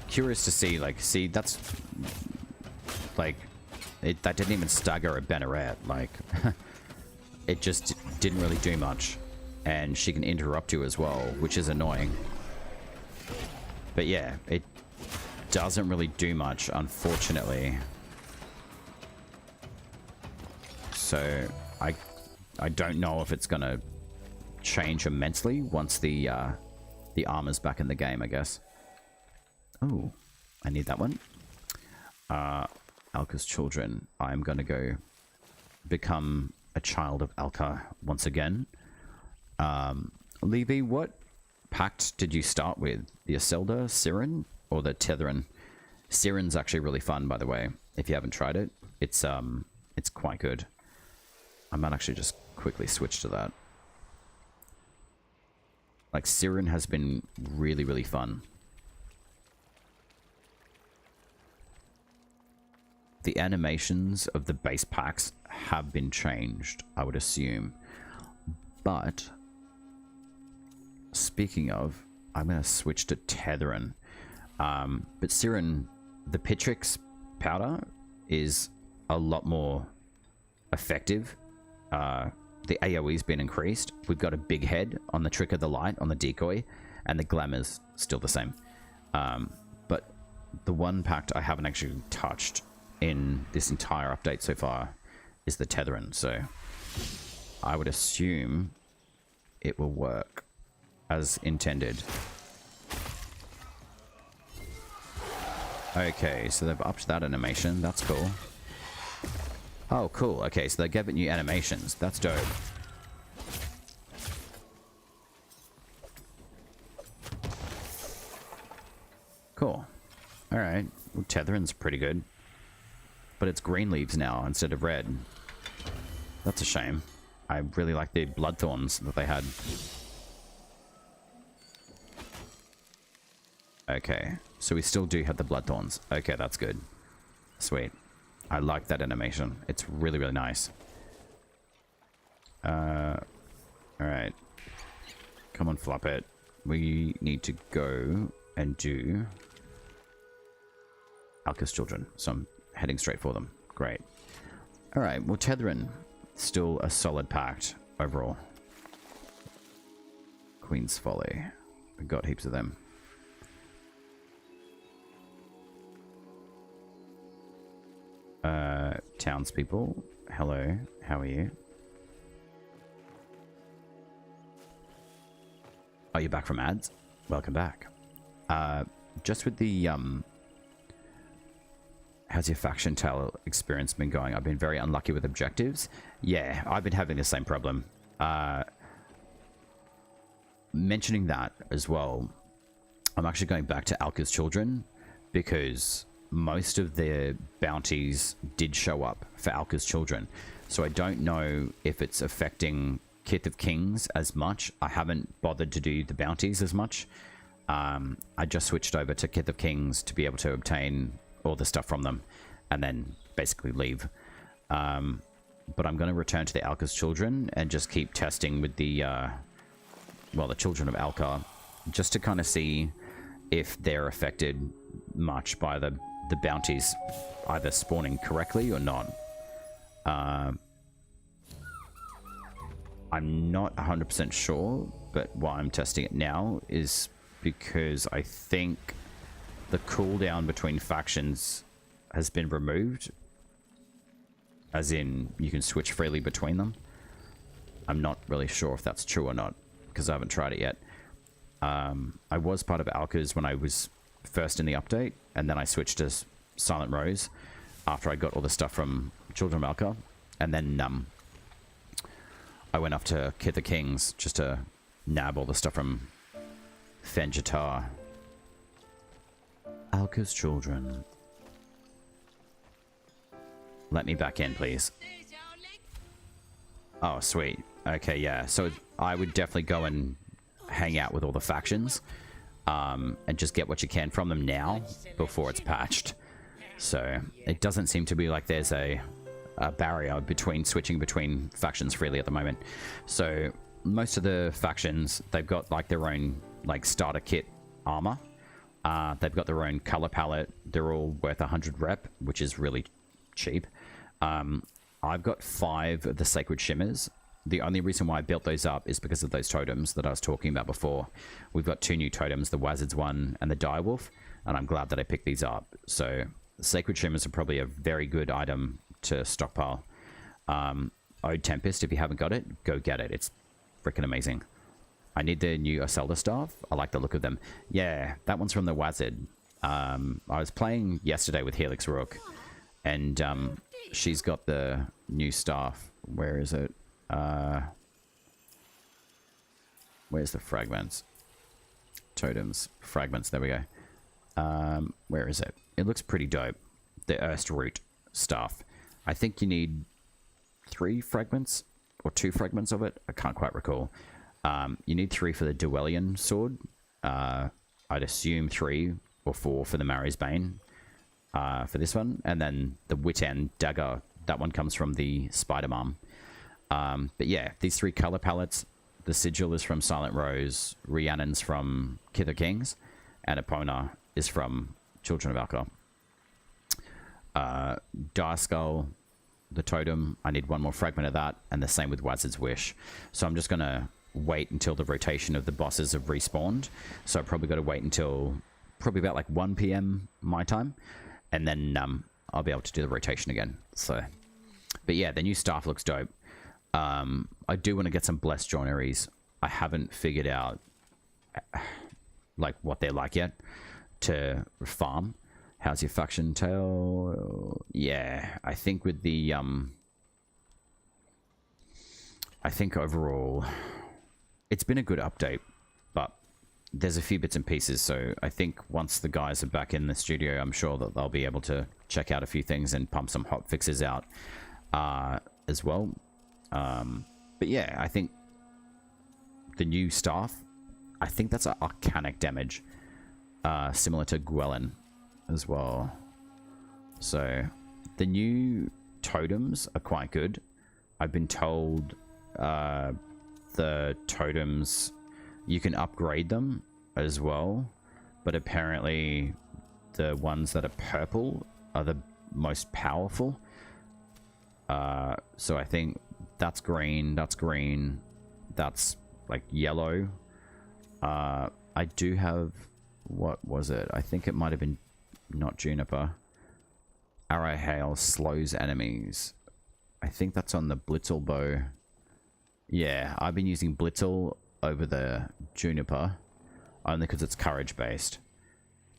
curious to see, like, see, that's like, that didn't even stagger a Banneret. Like, it just didn't really do much. And she can interrupt you as well, which is annoying. But yeah, it doesn't really do much, unfortunately. So I don't know if it's gonna change immensely once the armor's back in the game, I guess. Oh, I need that one. Alka's children. I'm gonna go become a child of Alka once again. Levy, what pact did you start with? The Iselda, Siren, or the Tetherin? Siren's actually really fun, by the way. If you haven't tried it, it's quite good. I might actually just quickly switch to that. Like, Siren has been really, really fun. The animations of the base packs have been changed, I would assume. But speaking of, I'm going to switch to Tetherin. But Siren, the Pitrix powder is a lot more effective. The AoE's been increased. We've got a big head on the Trick of the Light, on the decoy, and the glamour's still the same. But the one pact I haven't actually touched in this entire update so far is the Tetherin, so I would assume it will work as intended. Okay, so they've upped that animation. That's cool. Oh, cool. Okay, so they're giving you animations. That's dope. Cool. Alright. Well, Tetherin's pretty good. But it's green leaves now instead of red. That's a shame. I really like the Bloodthorns that they had. Okay, so we still do have the Bloodthorns. Okay, that's good. Sweet. I like that animation. It's really, really nice. Alright. Come on, flop it. We need to go and do Alka's children. So I'm heading straight for them. Great. Alright, well, Tetherin. Still a solid pact overall. Queen's Folly. We got heaps of them. Townspeople. Hello. How are you? Oh, you're back from ads? Welcome back. Just with the, how's your faction tale experience been going? I've been very unlucky with objectives. Yeah, I've been having the same problem. Mentioning that as well, I'm actually going back to Alka's children because most of the bounties did show up for Alka's children. So I don't know if it's affecting Kith of Kings as much. I haven't bothered to do the bounties as much. I just switched over to Kith of Kings to be able to obtain all the stuff from them and then basically leave. But I'm going to return to the Alka's children and just keep testing with the, well, the children of Alka, just to kind of see if they're affected much by the bounties either spawning correctly or not. I'm not 100% sure, but why I'm testing it now is because I think the cooldown between factions has been removed, as in you can switch freely between them. I'm not really sure if that's true or not because I haven't tried it yet. I was part of Alka's when I was first in the update, and then I switched to Silent Rose after I got all the stuff from Children of Alka, and then I went off to Kith of Kings just to nab all the stuff from Fenjatar. Alka's children. Let me back in, please. Oh, sweet. Okay, yeah. So I would definitely go and hang out with all the factions and just get what you can from them now before it's patched. So it doesn't seem to be like there's a barrier between switching between factions freely at the moment. So most of the factions, they've got like their own like starter kit armor. They've got their own color palette. They're all worth 100 rep, which is really cheap. I've got 5 of the Sacred Shimmers. The only reason why I built those up is because of those totems that I was talking about before. We've got 2 new totems, the Wizard's one and the Direwolf, and I'm glad that I picked these up. So Sacred Shimmers are probably a very good item to stockpile. Ode Tempest, if you haven't got it, go get it. It's freaking amazing. I need the new Aselda staff. I like the look of them. Yeah, that one's from the Wizard. I was playing yesterday with Helix Rook, and she's got the new staff. Where is it? Where's the fragments? Totems. Fragments. There we go. Where is it? It looks pretty dope. The AEST root staff. I think you need 3 fragments or 2 fragments of it. I can't quite recall. You need 3 for the Duelian sword. I'd assume 3 or 4 for the Mari's Bane for this one. And then the Witten dagger, that one comes from the Spider Mom. But yeah, these 3 color palettes. The Sigil is from Silent Rose, Rhiannon's from Kith of Kings, and Epona is from Children of Alka. Dire Skull, the totem, I need 1 more fragment of that, and the same with Wizard's Wish. So I'm just going to wait until the rotation of the bosses have respawned. So I've probably got to wait until probably about like 1 PM my time, and then I'll be able to do the rotation again. So, but yeah, the new staff looks dope. I do want to get some Blessed Joineries. I haven't figured out like what they're like yet to farm. How's your faction tail? Yeah, I think with the I think overall it's been a good update, but there's a few bits and pieces. So I think once the guys are back in the studio, I'm sure that they'll be able to check out a few things and pump some hot fixes out as well. But yeah, I think the new staff, I think that's an arcanic damage. similar to Gwellen as well. So the new totems are quite good. I've been told the totems, you can upgrade them as well, but apparently the ones that are purple are the most powerful. So I think that's green, that's like yellow. I do have, what was it? I think it might have been not Juniper. Arrow Hail slows enemies. I think that's on the Blitzel bow. Yeah, I've been using Blitzel over the Juniper only because it's courage based.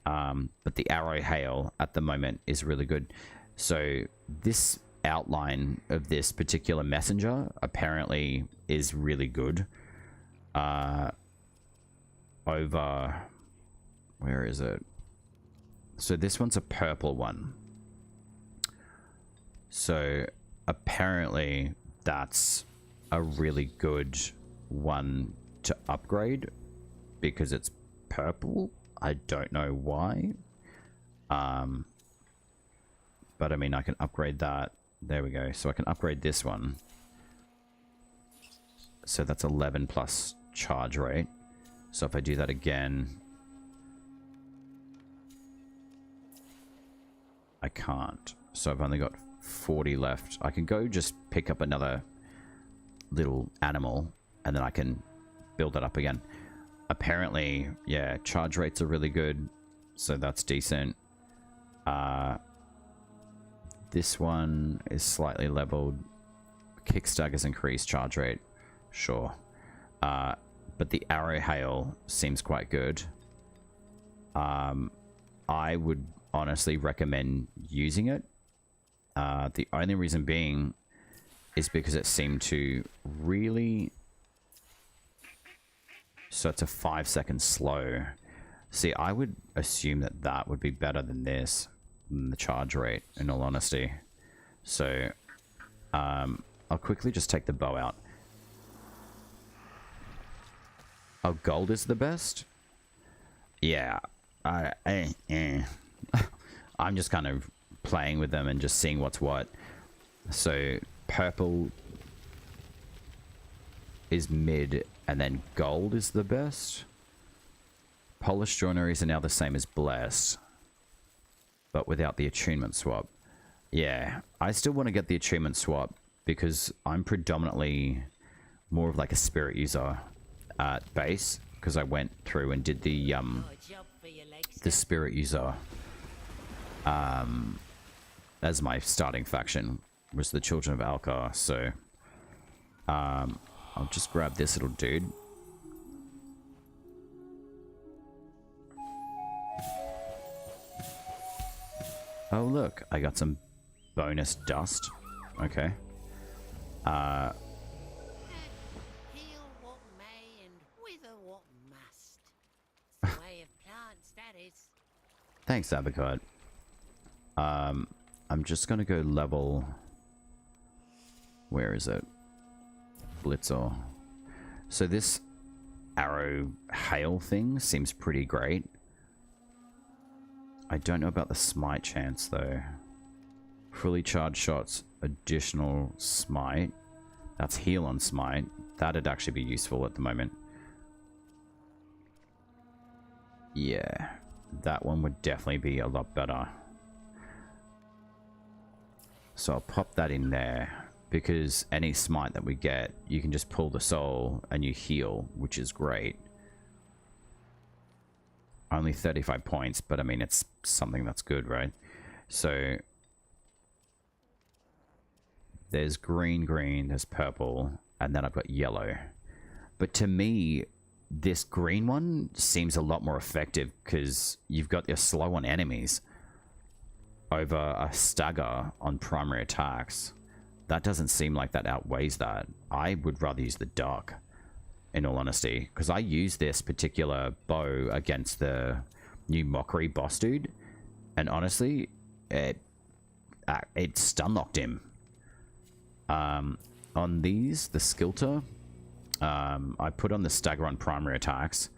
But the Arrow Hail at the moment is really good. So this outline of this particular messenger apparently is really good. Over, where is it? So this one's a purple one. So apparently that's a really good one to upgrade because it's purple. I don't know why. But I mean, I can upgrade that. There we go. So I can upgrade this one. So that's 11 plus charge rate. So if I do that again, I can't. So I've only got 40 left. I can go just pick up another little animal and then I can build it up again. Apparently, yeah, charge rates are really good. So that's decent. This one is slightly leveled. Kickstagger's increased charge rate. Sure. But the Arrow Hail seems quite good. I would honestly recommend using it. The only reason being is because it seemed to really... So it's a 5-second slow. See, I would assume that that would be better than this, than the charge rate, in all honesty. So, I'll quickly just take the bow out. Oh, gold is the best? Yeah. I'm just kind of playing with them and just seeing what's what. So, purple is mid, and then gold is the best. Polished joineries are now the same as blessed, but without the attunement swap. Yeah, I still want to get the attunement swap because I'm predominantly more of like a spirit user at base, because I went through and did the spirit user as my starting faction was the Children of Alkar. So I'll just grab this little dude. Oh look, I got some bonus dust. Okay. Heal what may and wither what must. The way of plants, that is. Thanks, Abacard. I'm just gonna go level... Where is it? Blitzer. So this Arrow Hail thing seems pretty great. I don't know about the smite chance though. Fully charged shots, additional smite. That's heal on smite. That'd actually be useful at the moment. Yeah, that one would definitely be a lot better. So I'll pop that in there, because any smite that we get, you can just pull the soul and you heal, which is great. Only 35 points, but I mean, it's something that's good, right? So there's green, there's purple, and then I've got yellow. But to me, this green one seems a lot more effective because you've got your slow on enemies over a stagger on primary attacks. That doesn't seem like that outweighs that. I would rather use the dark, in all honesty, because I used this particular bow against the new Mockery boss dude, and honestly, it stun locked him. On these, the Skilter, I put on the stagger on primary attacks,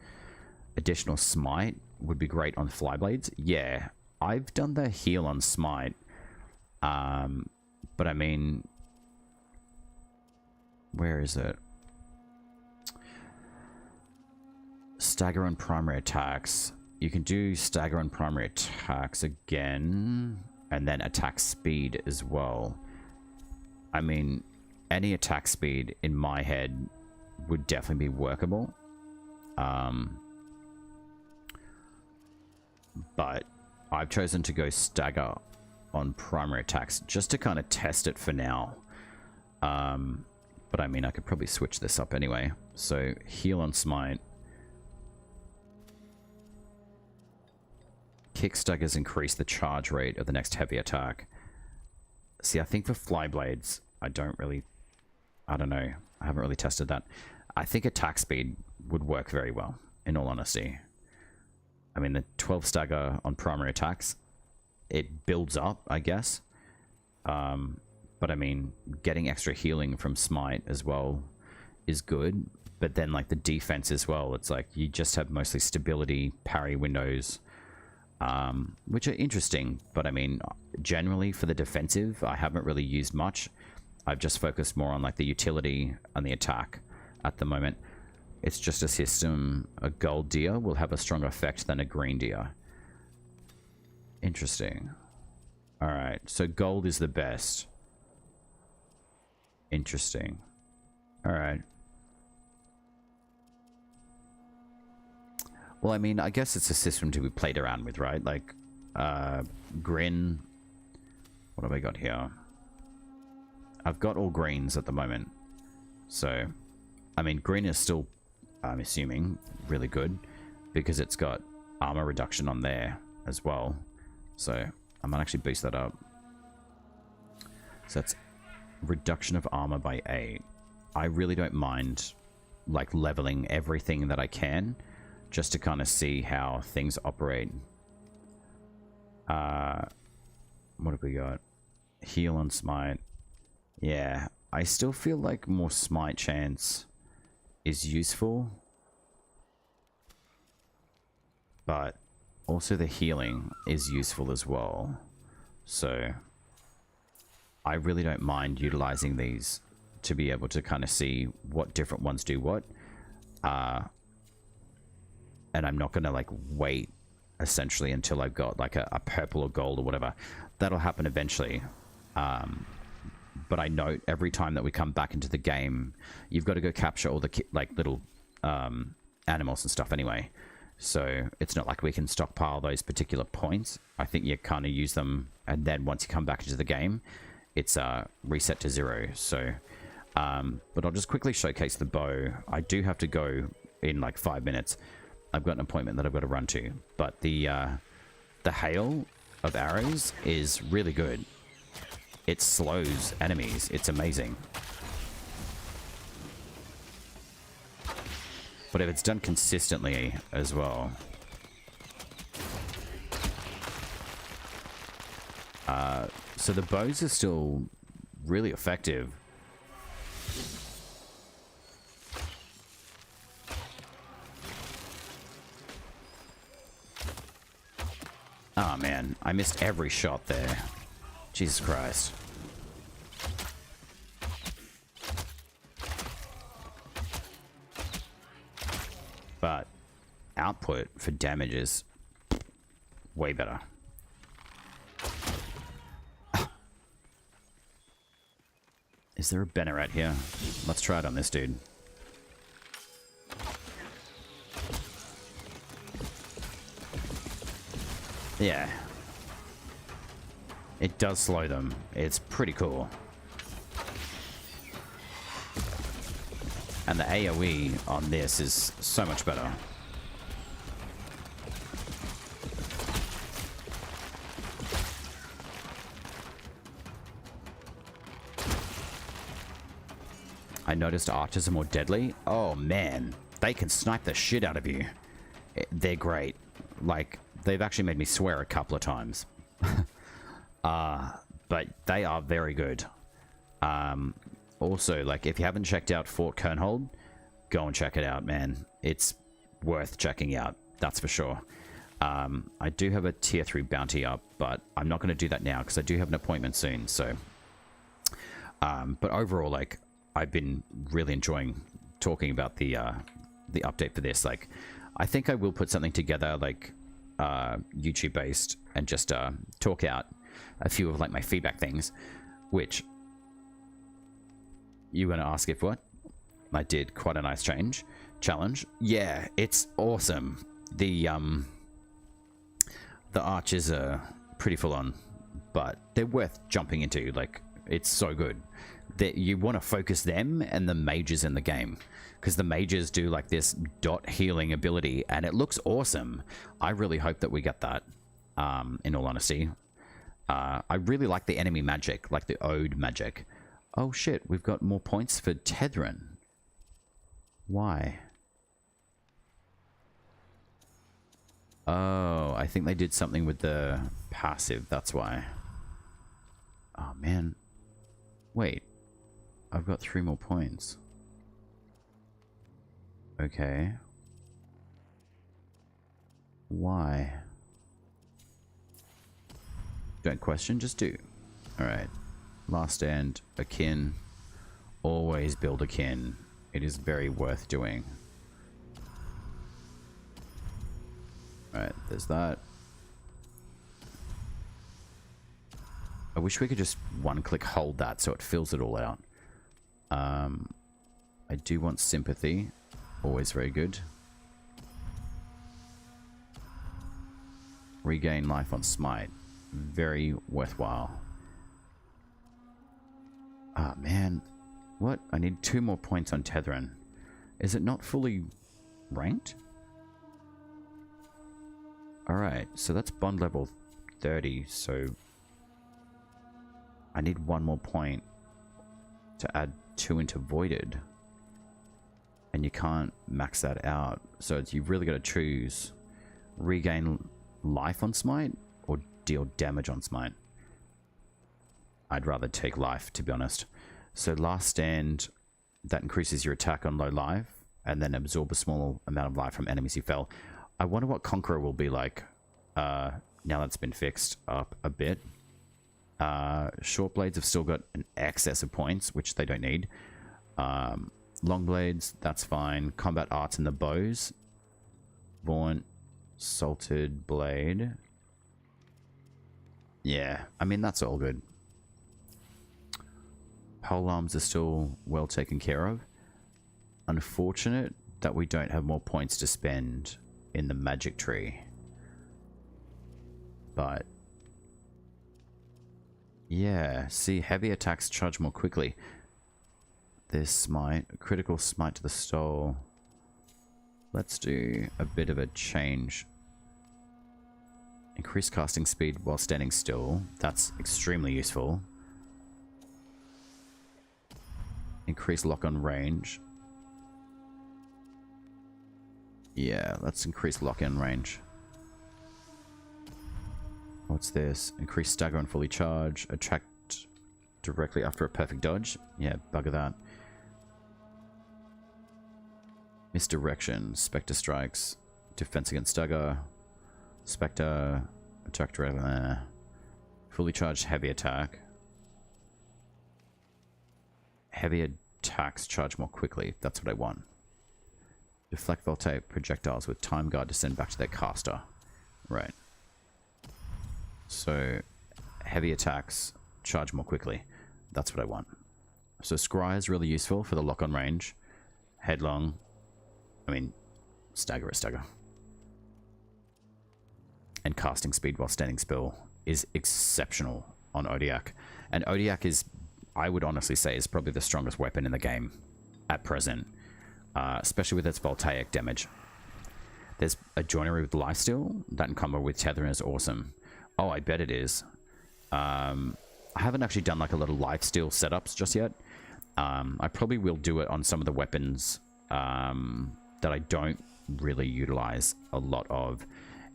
additional smite, would be great on Flyblades. Yeah, I've done the heal on Smite. But I mean, where is it? Stagger on primary attacks. You can do stagger on primary attacks again, and then attack speed as well. I mean, any attack speed in my head would definitely be workable. But I've chosen to go stagger on primary attacks just to kind of test it for now. But I mean, I could probably switch this up anyway. So heal on Smite. Kick staggers increase the charge rate of the next heavy attack. See, I think for Flyblades, I don't know. I haven't really tested that. I think attack speed would work very well, in all honesty. I mean, the 12 stagger on primary attacks, it builds up, I guess. But I mean, getting extra healing from Smite as well is good. But then, like, the defense as well, it's like you just have mostly stability, parry windows, which are interesting. But I mean, generally for the defensive, I haven't really used much. I've just focused more on like the utility and the attack at the moment. It's just a system. A gold deer will have a stronger effect than a green deer. Interesting. All right, so gold is the best. Interesting. All right. Well, I mean, I guess it's a system to be played around with, right? Like, Grin. What have I got here? I've got all greens at the moment. So, I mean, green is still, I'm assuming, really good. Because it's got armor reduction on there as well. So, I might actually boost that up. So that's reduction of armor by 8. I really don't mind, like, leveling everything that I can. Just to kind of see how things operate. What have we got? Heal on Smite. Yeah, I still feel like more Smite chance is useful. But also the healing is useful as well. So I really don't mind utilizing these to be able to kind of see what different ones do what. And I'm not going to like wait essentially until I've got like a purple or gold or whatever. That'll happen eventually. But I note every time that we come back into the game, you've got to go capture all the like little animals and stuff anyway. So it's not like we can stockpile those particular points. I think you kind of use them, and then once you come back into the game, it's reset to 0. So, but I'll just quickly showcase the bow. I do have to go in like 5 minutes. I've got an appointment that I've got to run to, but the hail of arrows is really good. It slows enemies. It's amazing. But if it's done consistently as well. So the bows are still really effective. Oh man, I missed every shot there. Jesus Christ. But output for damage is way better. Is there a Benneret here? Let's try it on this dude. Yeah. It does slow them. It's pretty cool. And the AoE on this is so much better. I noticed archers are more deadly. Oh man, they can snipe the shit out of you. They're great. Like, they've actually made me swear a couple of times. But they are very good. Also, like, if you haven't checked out Fort Kernhold, go and check it out, man. It's worth checking out, that's for sure. I do have a tier 3 bounty up, but I'm not going to do that now because I do have an appointment soon. So, but overall, like, I've been really enjoying talking about the update for this. Like, I think I will put something together, like, YouTube based, and just talk out a few of like my feedback things. Which you want to ask if what? I did quite a nice challenge. Yeah, it's awesome. The archers are pretty full on, but they're worth jumping into. Like, it's so good that you want to focus them and the mages in the game, because the mages do like this dot healing ability and it looks awesome. I really hope that we get that, in all honesty. I really like the enemy magic, like the ode magic. Oh shit, we've got more points for Tethrin. Why? Oh, I think they did something with the passive, that's why. Oh man. Wait. I've got 3 more points. Okay. Why? Don't question, just do. Alright. Last stand, akin. Always build akin. It is very worth doing. Alright, there's that. I wish we could just one-click hold that so it fills it all out. I do want sympathy. Always very good. Regain life on smite. Very worthwhile. Ah, man. What? I need 2 more points on Tethrin. Is it not fully ranked? Alright, so that's bond level 30, so I need 1 more point to add 2 into Voided. And you can't max that out. So you've really got to choose regain life on smite or deal damage on smite. I'd rather take life, to be honest. So last stand, that increases your attack on low life and then absorb a small amount of life from enemies you fell. I wonder what Conqueror will be like now that's been fixed up a bit. Short blades have still got an excess of points, which they don't need. Long blades, that's fine. Combat arts and the bows. Vaunt, salted blade. Yeah, I mean, that's all good. Pole arms are still well taken care of. Unfortunate that we don't have more points to spend in the magic tree. But yeah, see, heavy attacks charge more quickly. There's smite, critical smite to the stole. Let's do a bit of a change. Increase casting speed while standing still. That's extremely useful. Increase lock on range. Yeah, let's increase lock in range. What's this? Increase stagger and fully charge. Attract directly after a perfect dodge. Yeah, bugger that. Misdirection. Spectre strikes. Defense against stagger. Spectre. Attack directly. Fully charged heavy attack. Heavy attacks charge more quickly. That's what I want. Deflect voltaic projectiles with time guard to send back to their caster. Right. So, heavy attacks charge more quickly. That's what I want. So, Scry is really useful for the lock on range. Headlong. I mean, stagger is stagger. And casting speed while standing still is exceptional on Odiak. And Odiak is, I would honestly say, is probably the strongest weapon in the game at present. Especially with its voltaic damage. There's a joinery with lifesteal. That in combo with Tethrin is awesome. Oh, I bet it is. I haven't actually done like a little lifesteal setups just yet. I probably will do it on some of the weapons that I don't really utilize a lot of.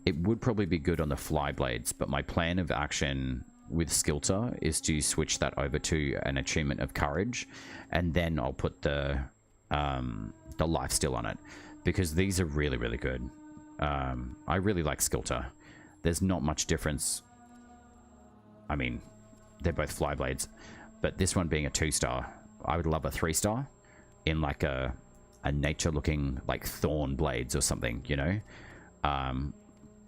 It would probably be good on the fly blades, but my plan of action with Skilter is to switch that over to an achievement of courage, and then I'll put the lifesteal on it, because these are really, really good. I really like Skilter. There's not much difference. I mean, they're both Flyblades, but this one being a 2-star, I would love a 3-star in like a nature-looking like thorn blades or something, you know,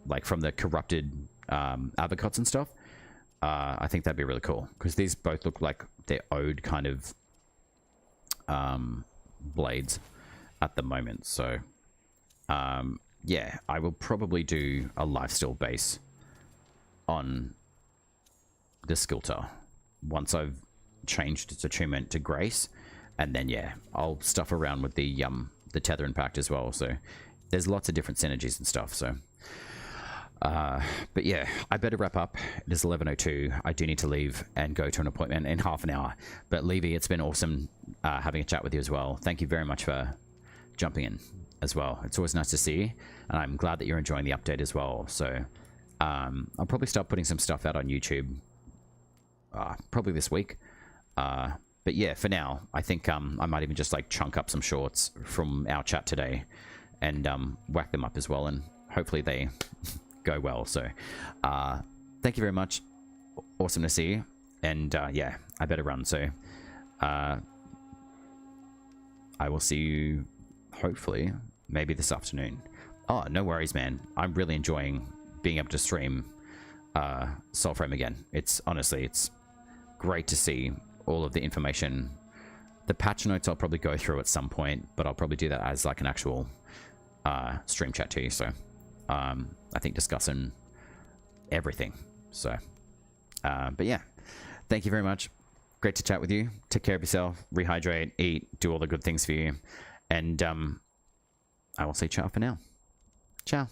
like from the corrupted Avocots and stuff. I think that'd be really cool because these both look like they're ode kind of blades at the moment. So yeah, I will probably do a lifesteal base on the Skilter once I've changed its attunement to Grace, and then yeah, I'll stuff around with the Tether Impact as well. So there's lots of different synergies and stuff. So but yeah, I better wrap up. It is 11:02. I do need to leave and go to an appointment in half an hour. But Levy, it's been awesome having a chat with you as well. Thank you very much for jumping in as well. It's always nice to see you, and I'm glad that you're enjoying the update as well. So I'll probably start putting some stuff out on YouTube probably this week. But yeah, for now, I think I might even just like chunk up some shorts from our chat today and whack them up as well, and hopefully they go well. So thank you very much. Awesome to see you. And yeah, I better run. So I will see you hopefully maybe this afternoon. Oh, no worries, man. I'm really enjoying being able to stream Soulframe again. It's honestly, it's great to see all of the information. The patch notes I'll probably go through at some point, but I'll probably do that as like an actual stream chat to you. So I think discussing everything. So but yeah, thank you very much. Great to chat with you. Take care of yourself, rehydrate, eat, do all the good things for you, and I will say ciao for now. Ciao.